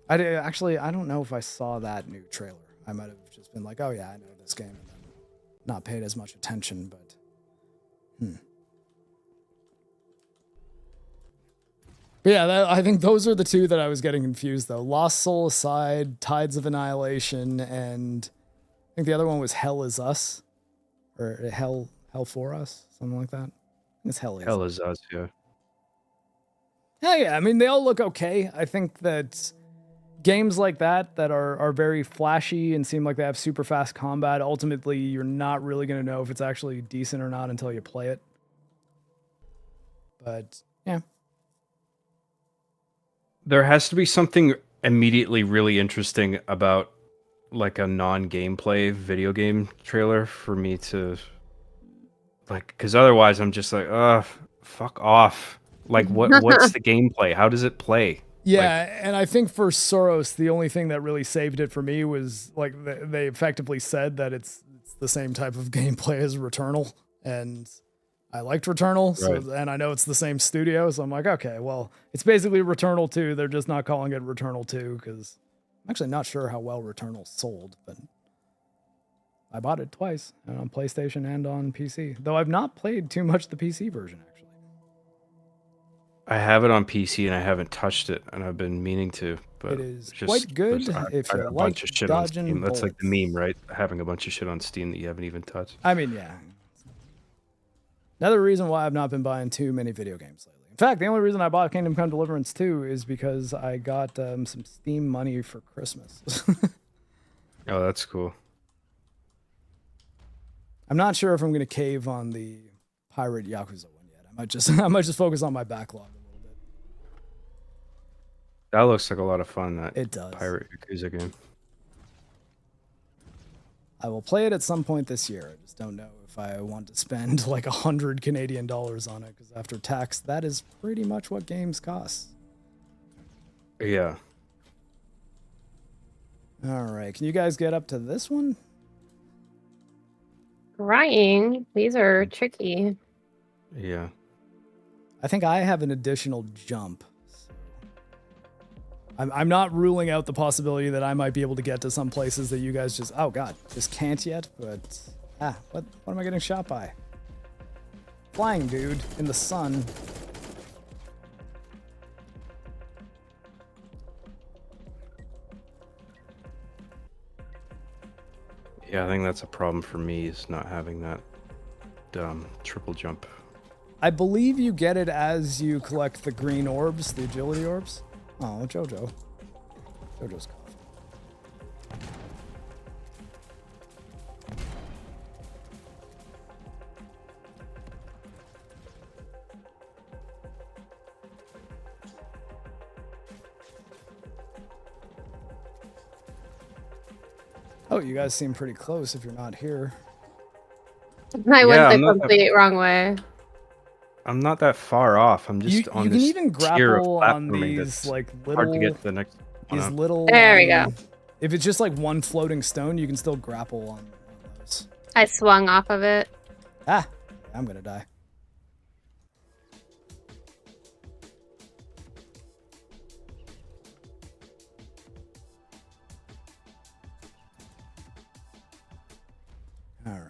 I don't know if I saw that new trailer. I might have just been like, oh, yeah, I know this game, and then not paid as much attention, but... But yeah, I think those are the two that I was getting confused, though. Lost Soul aside, Tides of Annihilation, and I think the other one was Hell Is Us. Or Hell For Us, something like that. I think it's Hell Is Us, yeah. Yeah, I mean, they all look okay. I think that games like that are very flashy and seem like they have super fast combat, ultimately, you're not really going to know if it's actually decent or not until you play it. But, yeah. There has to be something immediately really interesting about like a non-gameplay video game trailer for me to like, because otherwise I'm just like, fuck off. Like, what's the gameplay? How does it play? Yeah, and I think for Soros, the only thing that really saved it for me was like they effectively said that it's the same type of gameplay as Returnal, and I liked Returnal, so and I know it's the same studio, so I'm like, okay, well, it's basically Returnal 2. They're just not calling it Returnal 2 because I'm actually not sure how well Returnal sold, but I bought it twice on PlayStation and on PC, though I've not played too much the PC version, actually. I have it on PC and I haven't touched it, and I've been meaning to. But it is quite good if you like dodging bullets. That's like the meme, right? Having a bunch of shit on Steam that you haven't even touched. I mean, yeah. Another reason why I've not been buying too many video games lately. In fact, the only reason I bought Kingdom Come Deliverance 2 is because I got some Steam money for Christmas. Oh, that's cool. I'm not sure if I'm going to cave on the Pirate Yakuza one yet. I might just focus on my backlog a little bit. That looks like a lot of fun. That it does. Pirate Yakuza game. I will play it at some point this year. I just don't know if I want to spend like $100 Canadian on it, because after tax, that is pretty much what games cost. Yeah. All right. Can you guys get up to this one? Trying. These are tricky. Yeah. I think I have an additional jump. I'm not ruling out the possibility that I might be able to get to some places that you guys just can't yet, but what am I getting shot by? Flying dude in the sun. Yeah, I think that's a problem for me, is not having that triple jump. I believe you get it as you collect the green orbs, the agility orbs. Oh, Jojo. Jojo's coughing. Oh, you guys seem pretty close if you're not here. I went I'm the not complete wrong way. I'm not that far off. I'm just on you this can even tier of grapple on platforming these that's like hard to little get to the next one these up. little There we go. if it's just like one floating stone, you can still grapple on those. I swung off of it. Ah, I'm gonna die. All right.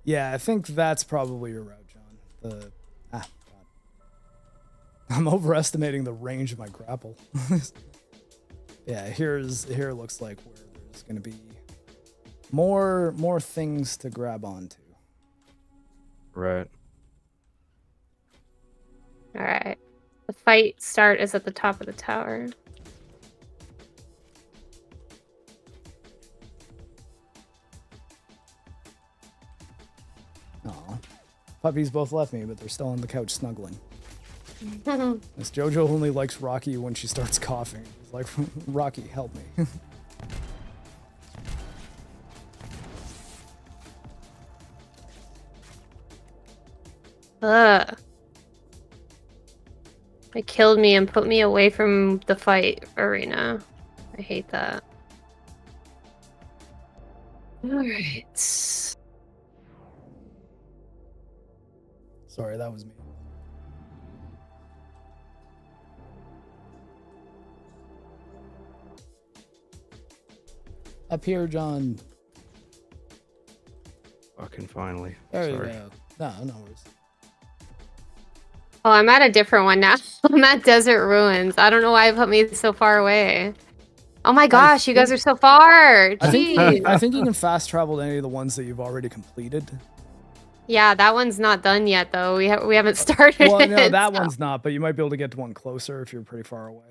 Yeah, I think that's probably your route, John. God. I'm overestimating the range of my grapple. Yeah, here looks like where there's gonna be more things to grab onto. Right. All right. The fight start is at the top of the tower. Aw. Puppies both left me, but they're still on the couch snuggling. This Jojo only likes Rocky when she starts coughing. He's like, Rocky, help me. Ugh. It killed me and put me away from the fight arena. I hate that. Alright. Sorry, that was me. Up here, John. Fucking finally. There Sorry. you go. No worries. Oh, I'm at a different one now. I'm at Desert Ruins. I don't know why it put me so far away. Oh my gosh, you guys are so far. Jeez. I think you can fast travel to any of the ones that you've already completed. Yeah, that one's not done yet, though. We haven't started. Well, no, it, that so- one's not, but you might be able to get to one closer if you're pretty far away.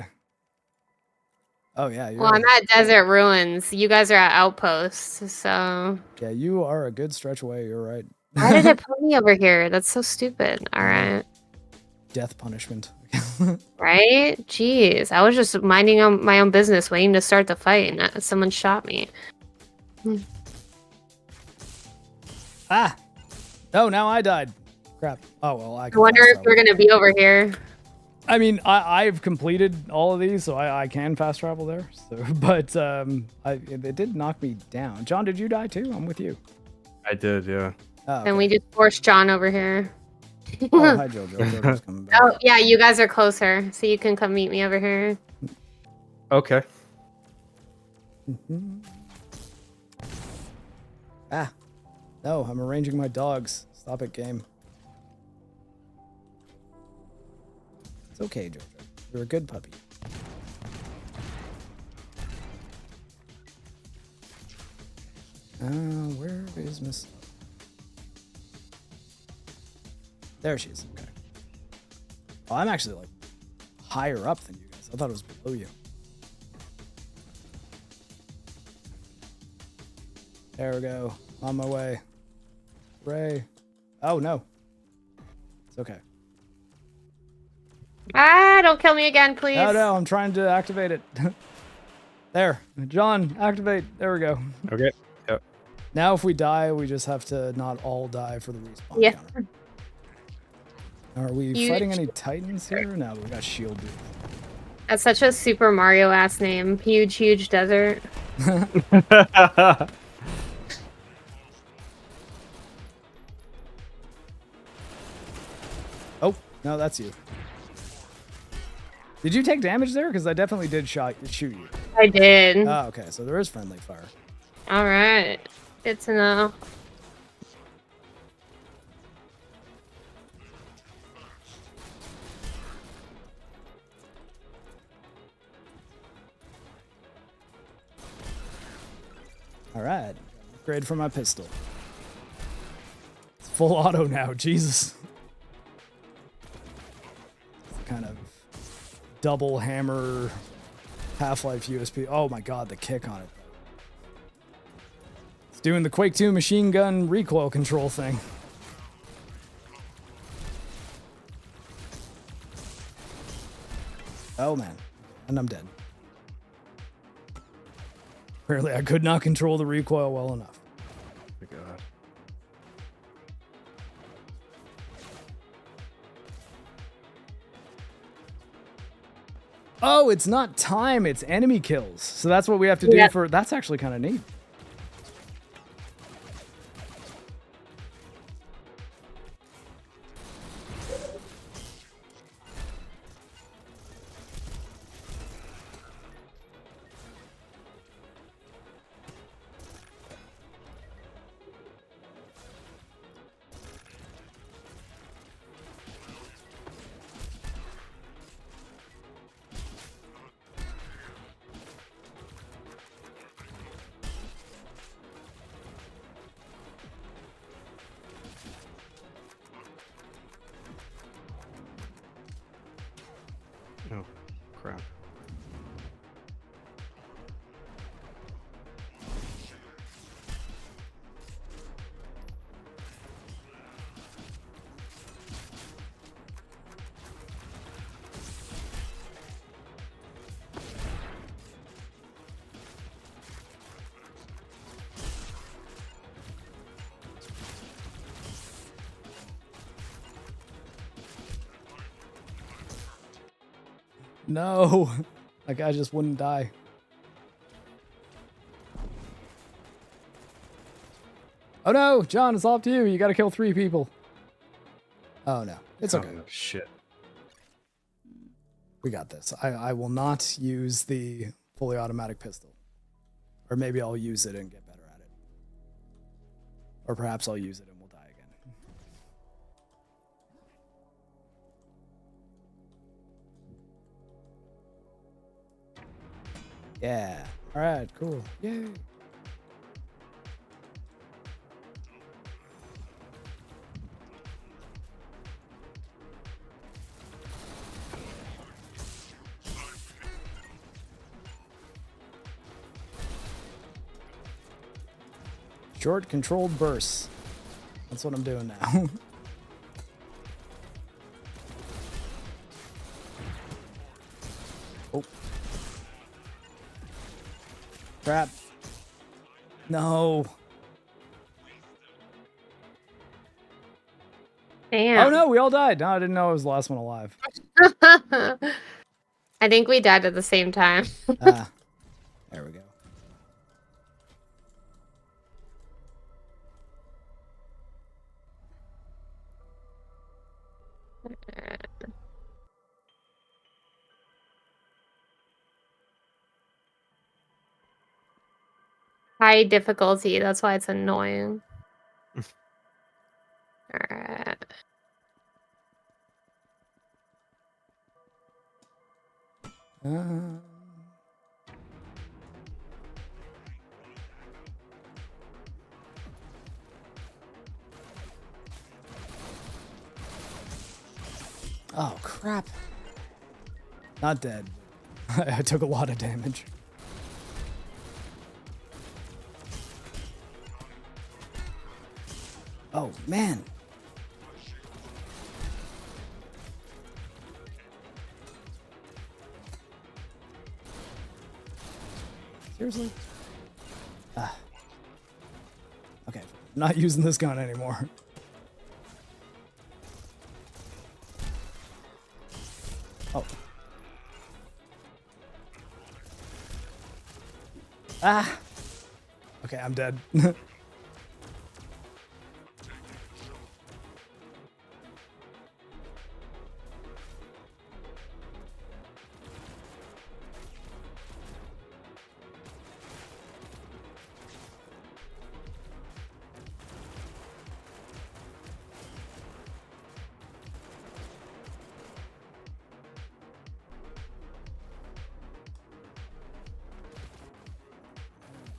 Oh yeah, Well, I'm at Desert Ruins. You guys are at Outposts, so yeah, you are a good stretch away. You're right. why did it put me over here? That's so stupid. All right. Death punishment. Right? Jeez. I was just minding my own business, waiting to start the fight, and someone shot me. Ah! Oh, now I died. Crap. Oh, well, I I wonder fast if we're travel. going to be over here. I mean, I've completed all of these, so I can fast travel there. So, but it did knock me down. John, did you die too? I'm with you. I did, yeah. Oh, okay. And we just forced John over here. Oh, hi, Jojo. Jojo's coming back. Oh, yeah, you guys are closer, so you can come meet me over here. Okay. Ah. No, I'm arranging my dogs. Stop it, game. It's okay, Jojo. You're a good puppy. Where is Miss... There she is. Okay. Oh, I'm actually, like, higher up than you guys. I thought it was below you. There we go. On my way. Ray. Oh, no. It's okay. Ah, don't kill me again, please. No, I'm trying to activate it. There. John, activate. There we go. Okay. Yep. Now if we die, we just have to not all die for the respawn Yeah. counter. Are we Huge. fighting any titans here? No, we got shield dude. That's such a Super Mario ass name. Huge desert. Oh, no, that's you. Did you take damage there? Because I definitely did shoot you. I did. Oh, okay, so there is friendly fire. All right. Good to know. All right, upgrade for my pistol. It's full auto now, Jesus. double hammer Half-Life USB. Oh my god, the kick on it. It's doing the Quake 2 machine gun recoil control thing. Oh man, and I'm dead. Apparently I could not control the recoil well enough. Oh my god. Oh, it's not time, it's enemy kills. So that's what we have to do for... That's actually kind of neat. Oh, crap. No, that guy just wouldn't die. Oh no, John, it's all up to you. You gotta kill 3 people. Oh no, it's okay. Oh, shit. We got this. I will not use the fully automatic pistol. Or maybe I'll use it and get better at it. Or perhaps I'll use it and we'll die again. Yeah. All right, cool. Yay. Short controlled bursts. That's what I'm doing now. Oh. Crap. No. Damn. Oh no, we all died. No, I didn't know I was the last one alive. I think we died at the same time. Ah. There we go. High difficulty, that's why it's annoying. Alright. Oh crap. Not dead. I took a lot of damage. Oh man. Seriously? Ah. Okay, not using this gun anymore. Oh. Ah. Okay, I'm dead.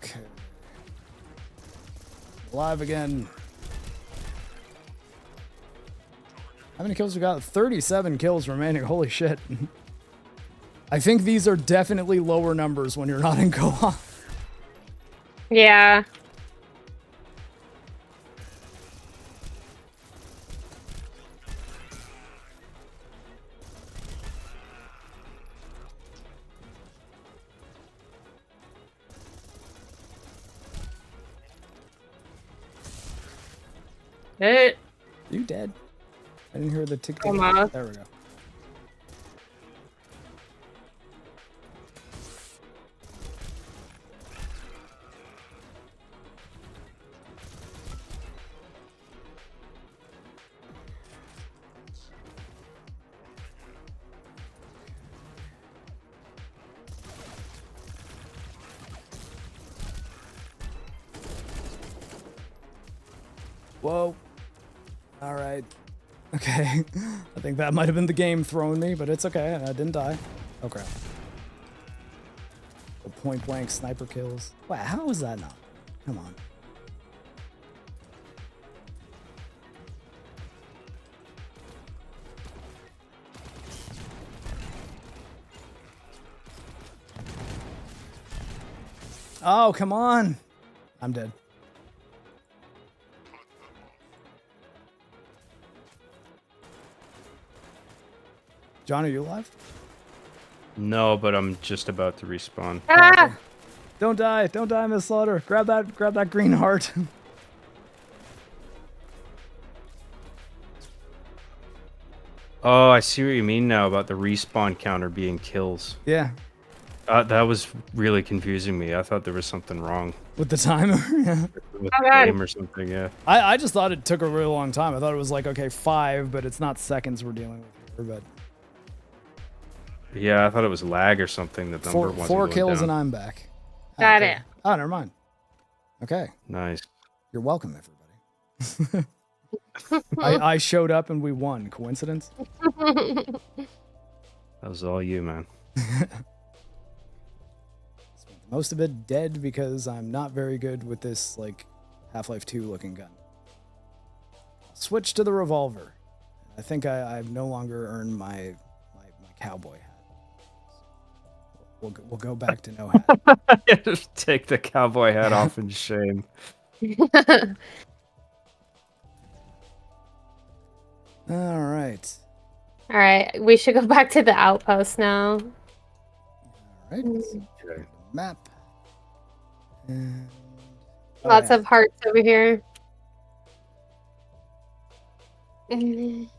Okay. Alive again. How many kills we got? 37 kills remaining. Holy shit. I think these are definitely lower numbers when you're not in co-op. Yeah. It. You dead? I didn't hear the tick. Almost. There we go. Whoa. All right. Okay. I think that might have been the game throwing me, but it's okay. I didn't die. Oh, crap. The point blank sniper kills. Wow, how was that not? Come on. Oh, come on. I'm dead. John, are you alive? No, but I'm just about to respawn. Ah! Okay. Don't die, Miss Slaughter. Grab that green heart. Oh, I see what you mean now about the respawn counter being kills. Yeah, That was really confusing me. I thought there was something wrong with the timer. Yeah. with Oh, the God. game or something, yeah. I just thought it took a really long time. I thought it was like, okay, 5, but it's not seconds we're dealing with here. But Yeah, I thought it was lag or something. The number wasn't four going kills down. and I'm back. Got Okay. it. Oh, never mind. Okay, Nice. you're welcome, everybody. I showed up and we won. Coincidence? That was all you, man. Most of it dead because I'm not very good with this like Half-Life 2 looking gun. Switch to the revolver. I think I've no longer earned my cowboy hat. We'll go back to no hat. Just take the cowboy hat off in shame. All right. All right, we should go back to the outpost now. All right. Okay. Map. And, oh, Lots yeah. of hearts over here. Mm.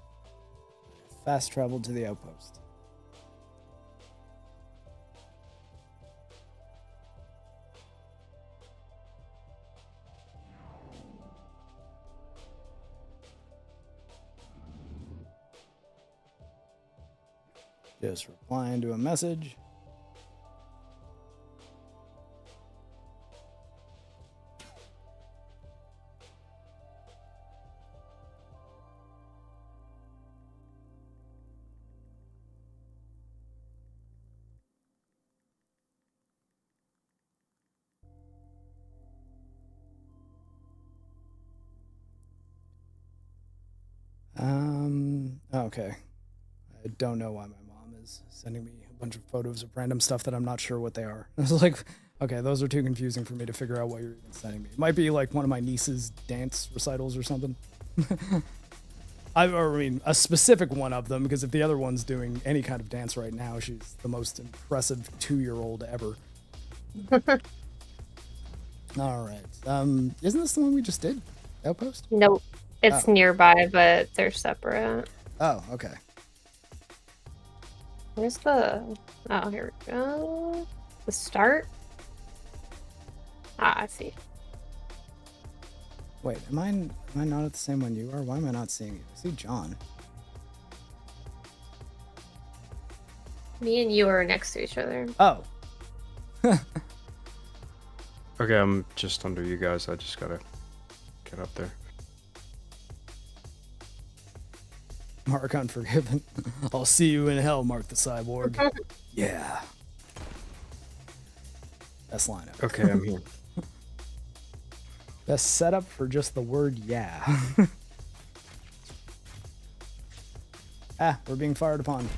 Fast travel to the outpost. Just replying to a message. Okay. I don't know why my mom is sending me a bunch of photos of random stuff that I'm not sure what they are. I was like, okay, those are too confusing for me to figure out what you're even sending me. It might be like one of my niece's dance recitals or something. I mean, a specific one of them, because if the other one's doing any kind of dance right now, she's the most impressive 2-year-old ever. All right. Isn't this the one we just did? Outpost? Nope, it's Oh. nearby, but they're separate. Oh, okay. Where's the? Oh, here we go. The start. Ah, I see. Wait, am I not at the same one you are? Why am I not seeing you? I see John. Me and you are next to each other. Oh. Okay, I'm just under you guys. I just gotta get up there. Mark Unforgiven. I'll see you in hell, MarcTheCyborg. Yeah. Best lineup. Okay, I'm here. Best setup for just the word yeah. Ah, we're being fired upon.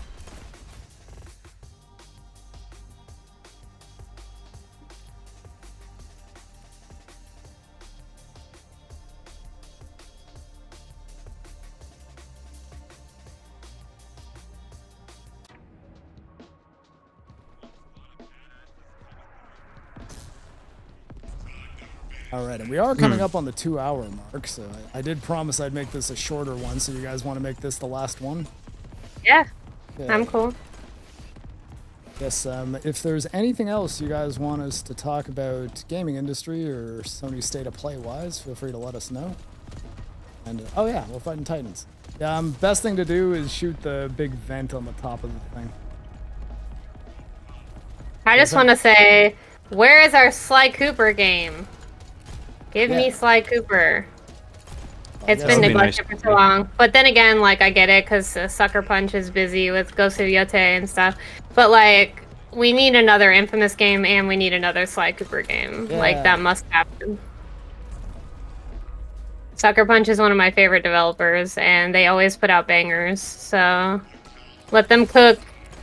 All right, and we are coming up on the 2-hour mark, so I did promise I'd make this a shorter one. So you guys want to make this the last one? Yeah, Okay. I'm cool. Yes. If there's anything else you guys want us to talk about gaming industry or Sony state of play wise, feel free to let us know. And oh yeah, we're fighting Titans. Best thing to do is shoot the big vent on the top of the thing. I just want to say, where is our Sly Cooper game? Give me Sly Cooper. It's been neglected for so long. But then again, like, I get it, because Sucker Punch is busy with Ghost of Yote and stuff. But, like, we need another Infamous game, and we need another Sly Cooper game. Yeah. Like, that must happen. Sucker Punch is one of my favorite developers, and they always put out bangers. So, let them cook,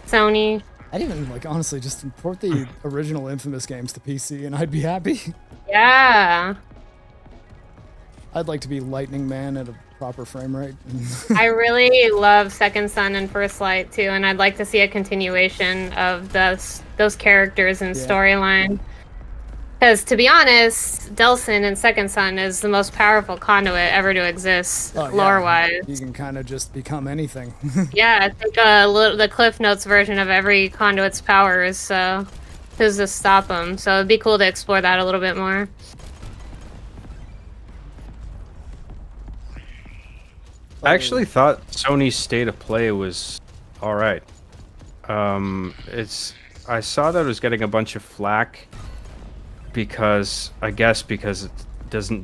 Sony. I'd even, like, honestly just import the original Infamous games to PC, and I'd be happy. Yeah. I'd like to be Lightning Man at a proper frame rate. I really love Second Son and First Light too, and I'd like to see a continuation of those characters and storyline. Because to be honest, Delsin in Second Son is the most powerful conduit ever to exist, lore-wise. You can kind of just become anything. Yeah, I think the Cliff Notes version of every conduit's powers, so who's to stop them? So it'd be cool to explore that a little bit more. I actually thought Sony's state of play was all right. I saw that it was getting a bunch of flack because it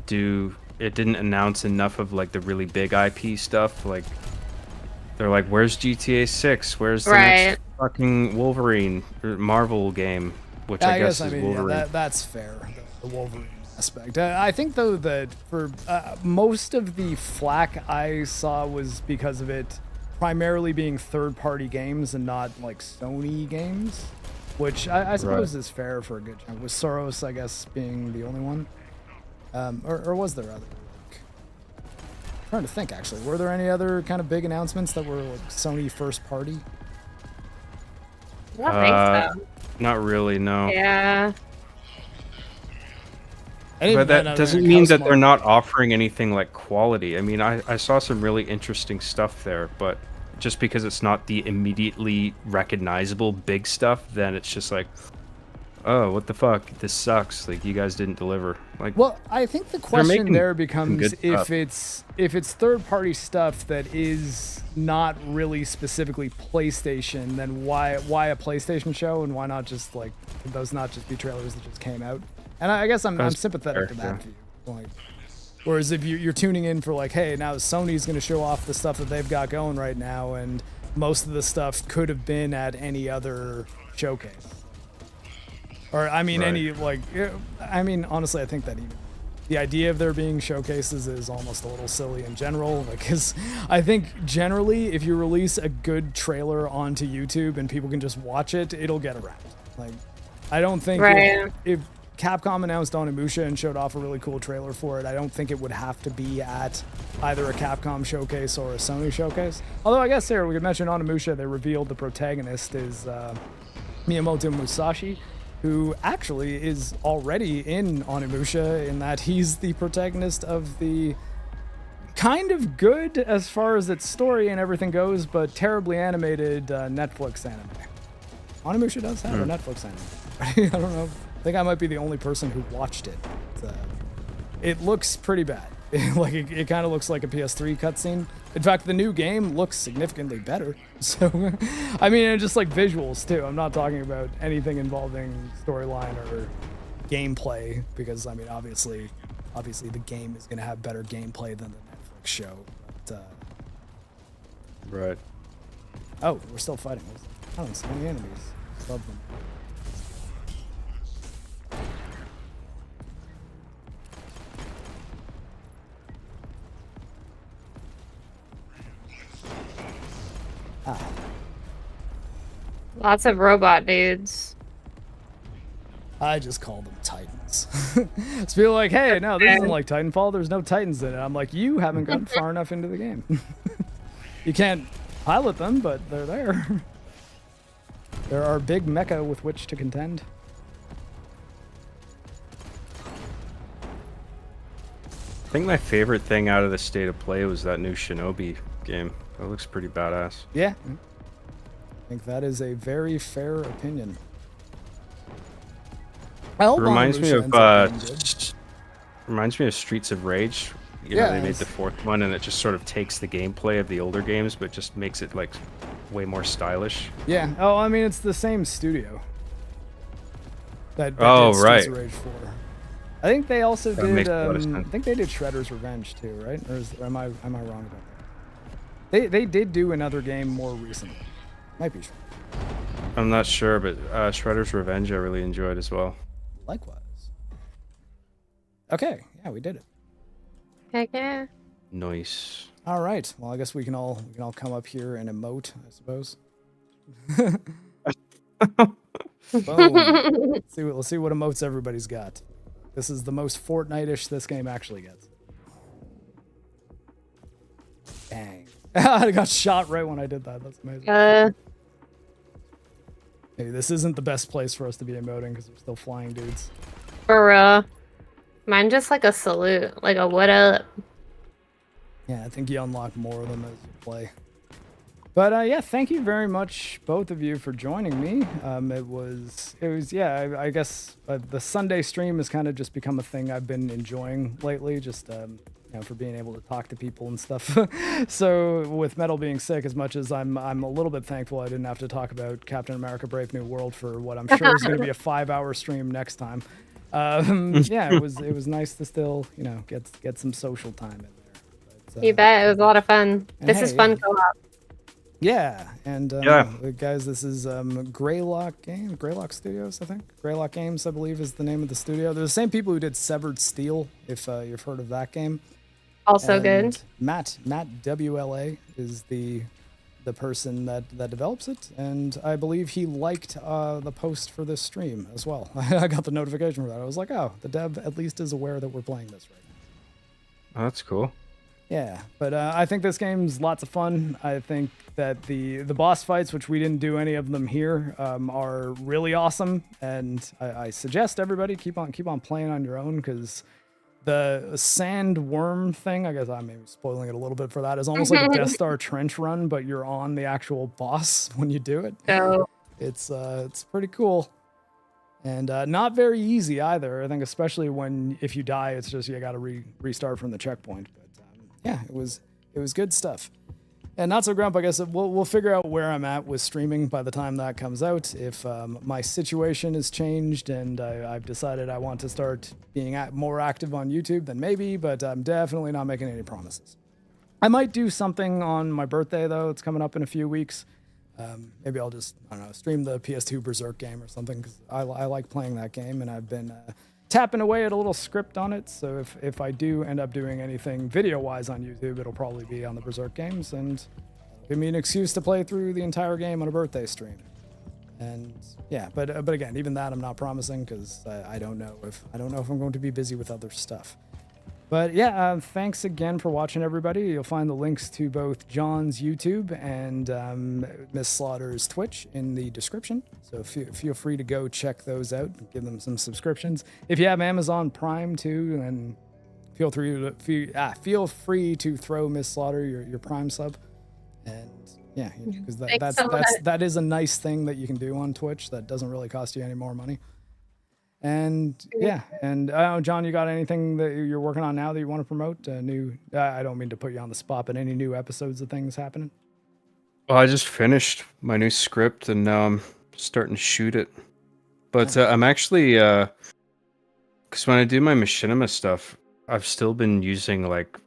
didn't announce enough of like the really big IP stuff. Like they're like, where's GTA 6? Where's the next fucking Wolverine Marvel game? Which I guess is Wolverine. Yeah, that's fair. The Wolverine aspect. I think though that for most of the flack I saw was because of it primarily being third-party games and not like Sony games, which I suppose is fair for a good chunk. With Soros, I guess, being the only one, or was there other? Like, I'm trying to think actually. Were there any other kind of big announcements that were like Sony first party? I don't think so. Not really, no. Yeah. But that doesn't mean that they're not offering anything like quality. I mean, I saw some really interesting stuff there, but just because it's not the immediately recognizable big stuff, then it's just like, oh, what the fuck? This sucks. Like, you guys didn't deliver. Like, well, I think the question there becomes if it's third-party stuff that is not really specifically PlayStation, then why a PlayStation show, and why not just like those not just be trailers that just came out? And I guess I'm sympathetic to that view. Like, whereas if you're tuning in for like, hey, now Sony's going to show off the stuff that they've got going right now, and most of the stuff could have been at any other showcase. Or, I mean, honestly, I think that even the idea of there being showcases is almost a little silly in general. Because I think generally, if you release a good trailer onto YouTube and people can just watch it, it'll get around. Like, I don't think if Capcom announced Onimusha and showed off a really cool trailer for it, I don't think it would have to be at either a Capcom showcase or a Sony showcase. Although I guess here we could mention Onimusha. They revealed the protagonist is Miyamoto Musashi, who actually is already in Onimusha in that he's the protagonist of the kind of good as far as its story and everything goes, but terribly animated Netflix anime. Onimusha does have a Netflix anime. I don't know. I think I might be the only person who watched it. It looks pretty bad. Like it kind of looks like a PS3 cutscene. In fact, the new game looks significantly better. So, I mean, and just like visuals too. I'm not talking about anything involving storyline or gameplay, because I mean, obviously, the game is going to have better gameplay than the Netflix show. But, right. Oh, we're still fighting. Oh, so many enemies. Love them. Lots of robot dudes. I just call them Titans. It's people like, hey, no, this isn't like Titanfall. There's no Titans in it. I'm like, you haven't gotten far enough into the game. You can't pilot them, but they're there. There are big mecha with which to contend. think my favorite thing out of the state of play was that new Shinobi game. That looks pretty badass. Yeah. I think that is a very fair opinion. I hope Reminds me Onimusha of ends up being good. reminds me of Streets of Rage. You know, they made the fourth one, and it just sort of takes the gameplay of the older games, but just makes it like way more stylish. Yeah. Oh, I mean, it's the same studio. That Oh, did right. Streets of Rage 4. I think they also That did. makes a lot of I sense. think they did Shredder's Revenge too, right? Or am I wrong about that? They did do another game more recently. Might be true. I'm not sure, but Shredder's Revenge I really enjoyed as well. Likewise. Okay. Yeah, we did it. Heck yeah. Nice. All right. Well, I guess we can all come up here and emote, I suppose. Boom. Let's see what emotes everybody's got. This is the most Fortnite-ish this game actually gets. Dang. I got shot right when I did that. That's amazing. Maybe this isn't the best place for us to be emoting because we're still flying dudes. For mine just like a salute, like a what up. Yeah, I think you unlock more of them as you play. But yeah, thank you very much, both of you, for joining me. It was yeah. I guess the Sunday stream has kind of just become a thing I've been enjoying lately. Just you know, for being able to talk to people and stuff. So with Metal being sick, as much as I'm a little bit thankful I didn't have to talk about Captain America: Brave New World for what I'm sure is going to be a 5-hour stream next time. Yeah, it was nice to still, you know, get some social time in there. But, You bet. It was a lot of fun. This hey, is fun yeah. co-op. Yeah, and Yeah. guys, this is Greylock Studios, I think. Greylock Games, I believe, is the name of the studio. They're the same people who did Severed Steel, if you've heard of that game. Also And good. Matt WLA is the person that develops it, and I believe he liked the post for this stream as well. I got the notification for that. I was like, oh, the dev at least is aware that we're playing this right now. Oh, that's cool. Yeah, but I think this game's lots of fun. I think that the boss fights, which we didn't do any of them here, are really awesome, and I suggest everybody keep on playing on your own, because the sand worm thing, I guess I'm maybe spoiling it a little bit for that, is almost like a Death Star trench run, but you're on the actual boss when you do it. So It's pretty cool. And not very easy either. I think especially if you die, it's just you got to restart from the checkpoint. But yeah, it was good stuff. And Not So Grump, I guess we'll figure out where I'm at with streaming by the time that comes out. If my situation has changed and I've decided I want to start being more active on YouTube, then maybe. But I'm definitely not making any promises. I might do something on my birthday though. It's coming up in a few weeks. Maybe I'll just, I don't know, stream the PS2 Berserk game or something, because I like playing that game, and I've been tapping away at a little script on it. So if I do end up doing anything video-wise on YouTube, it'll probably be on the Berserk games, and give me an excuse to play through the entire game on a birthday stream. And yeah, but again, even that I'm not promising, because I don't know if I'm going to be busy with other stuff. But yeah, thanks again for watching, everybody. You'll find the links to both Jon's YouTube and Miss Slaughter's Twitch in the description. So feel free to go check those out and give them some subscriptions. If you have Amazon Prime too, then feel free to throw Miss Slaughter your Prime sub. And yeah, because that is a nice thing that you can do on Twitch that doesn't really cost you any more money. And yeah, and Jon, you got anything that you're working on now that you want to promote? I don't mean to put you on the spot, but any new episodes of things happening? Well, I just finished my new script, and now I'm starting to shoot it. But I'm actually, because when I do my machinima stuff, I've still been using like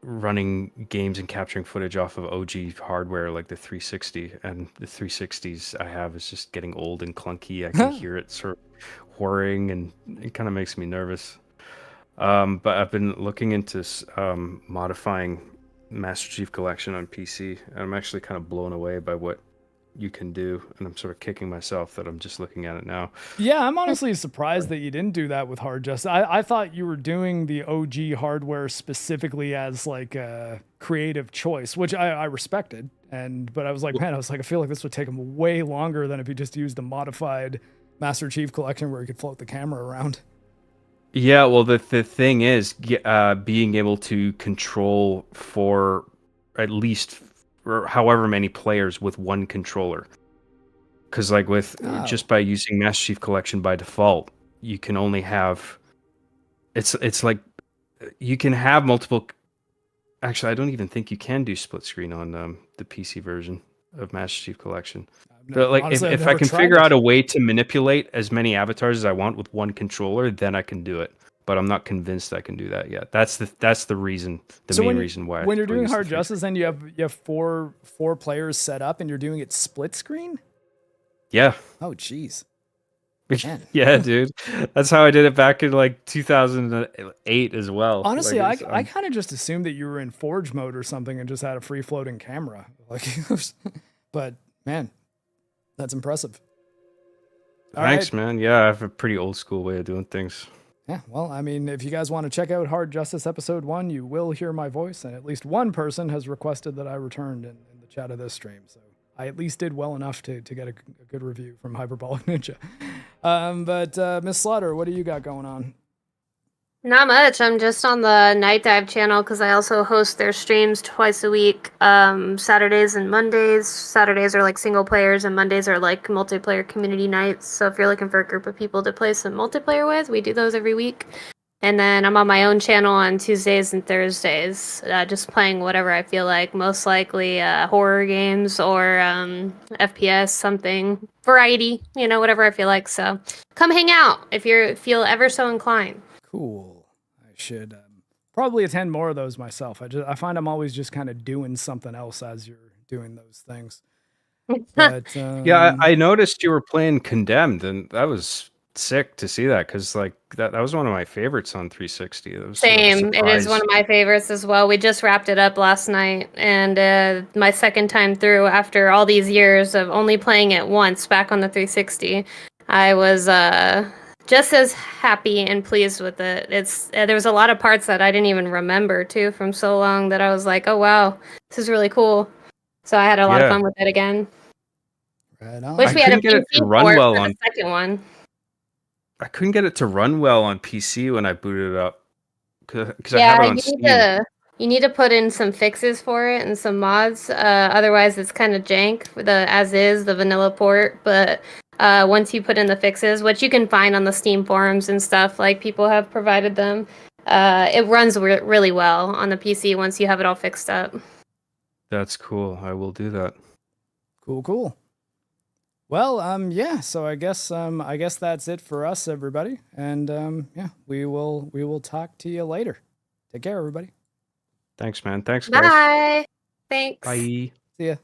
running games and capturing footage off of OG hardware, like the 360, and the 360s I have is just getting old and clunky. I can hear it sort of whirring, and it kind of makes me nervous. But I've been looking into modifying Master Chief Collection on PC, and I'm actually kind of blown away by what you can do, and I'm sort of kicking myself that I'm just looking at it now. Yeah, I'm honestly surprised that you didn't do that with hard justice. I thought you were doing the OG hardware specifically as like a creative choice, which I respected. But I was like, I feel like this would take him way longer than if he just used a modified Master Chief Collection where he could float the camera around. Yeah, well, the thing is, being able to control for at least or however many players with one controller. Because like with just by using Master Chief Collection by default, you can only have. It's like you can have multiple. Actually, I don't even think you can do split screen on the PC version of Master Chief Collection. But like, honestly, I've if I never can tried figure it. out a way to manipulate as many avatars as I want with one controller, then I can do it. But I'm not convinced I can do that yet. That's the reason, the main reason why. When you're doing Hard Justice, then you have four players set up, and you're doing it split screen. Yeah. Oh, jeez. Yeah, dude. That's how I did it back in like 2008 as well. Honestly, like, I kind of just assumed that you were in Forge mode or something and just had a free floating camera. Like, but man, that's impressive. Thanks, man. Yeah, I have a pretty old school way of doing things. Yeah, well, I mean, if you guys want to check out Hard Justice Episode 1, you will hear my voice, and at least one person has requested that I returned in the chat of this stream, so I at least did well enough to get a good review from Hyperbolic Ninja. But Miss Slaughter, what do you got going on? Not much. I'm just on the Night Dive channel because I also host their streams twice a week, Saturdays and Mondays. Saturdays are like single players and Mondays are like multiplayer community nights. So if you're looking for a group of people to play some multiplayer with, we do those every week. And then I'm on my own channel on Tuesdays and Thursdays, just playing whatever I feel like, most likely horror games or FPS, something, variety, whatever I feel like. So come hang out if you feel ever so inclined. Cool. I should probably attend more of those myself. I find I'm always just kind of doing something else as you're doing those things. But, yeah, I noticed you were playing Condemned, and that was sick to see that because like that was one of my favorites on 360. That was Same. It is one of my favorites as well. We just wrapped it up last night, and my second time through after all these years of only playing it once back on the 360, I was just as happy and pleased with it. There was a lot of parts that I didn't even remember too from so long that I was like, oh wow, this is really cool. So I had a lot of fun with it again. Right on. Wish we had a get it to PC run port well for on the second one. I couldn't get it to run well on PC when I booted it up because I have it on Steam. You need to put in some fixes for it and some mods. Otherwise, it's kind of jank for the vanilla port. But once you put in the fixes, which you can find on the Steam forums and stuff, like people have provided them, it runs really well on the PC once you have it all fixed up. That's cool. I will do that. Cool. Well, yeah. So I guess that's it for us, everybody. And yeah, we will talk to you later. Take care, everybody. Thanks, man. Thanks, guys. Bye. Thanks. Bye. See ya.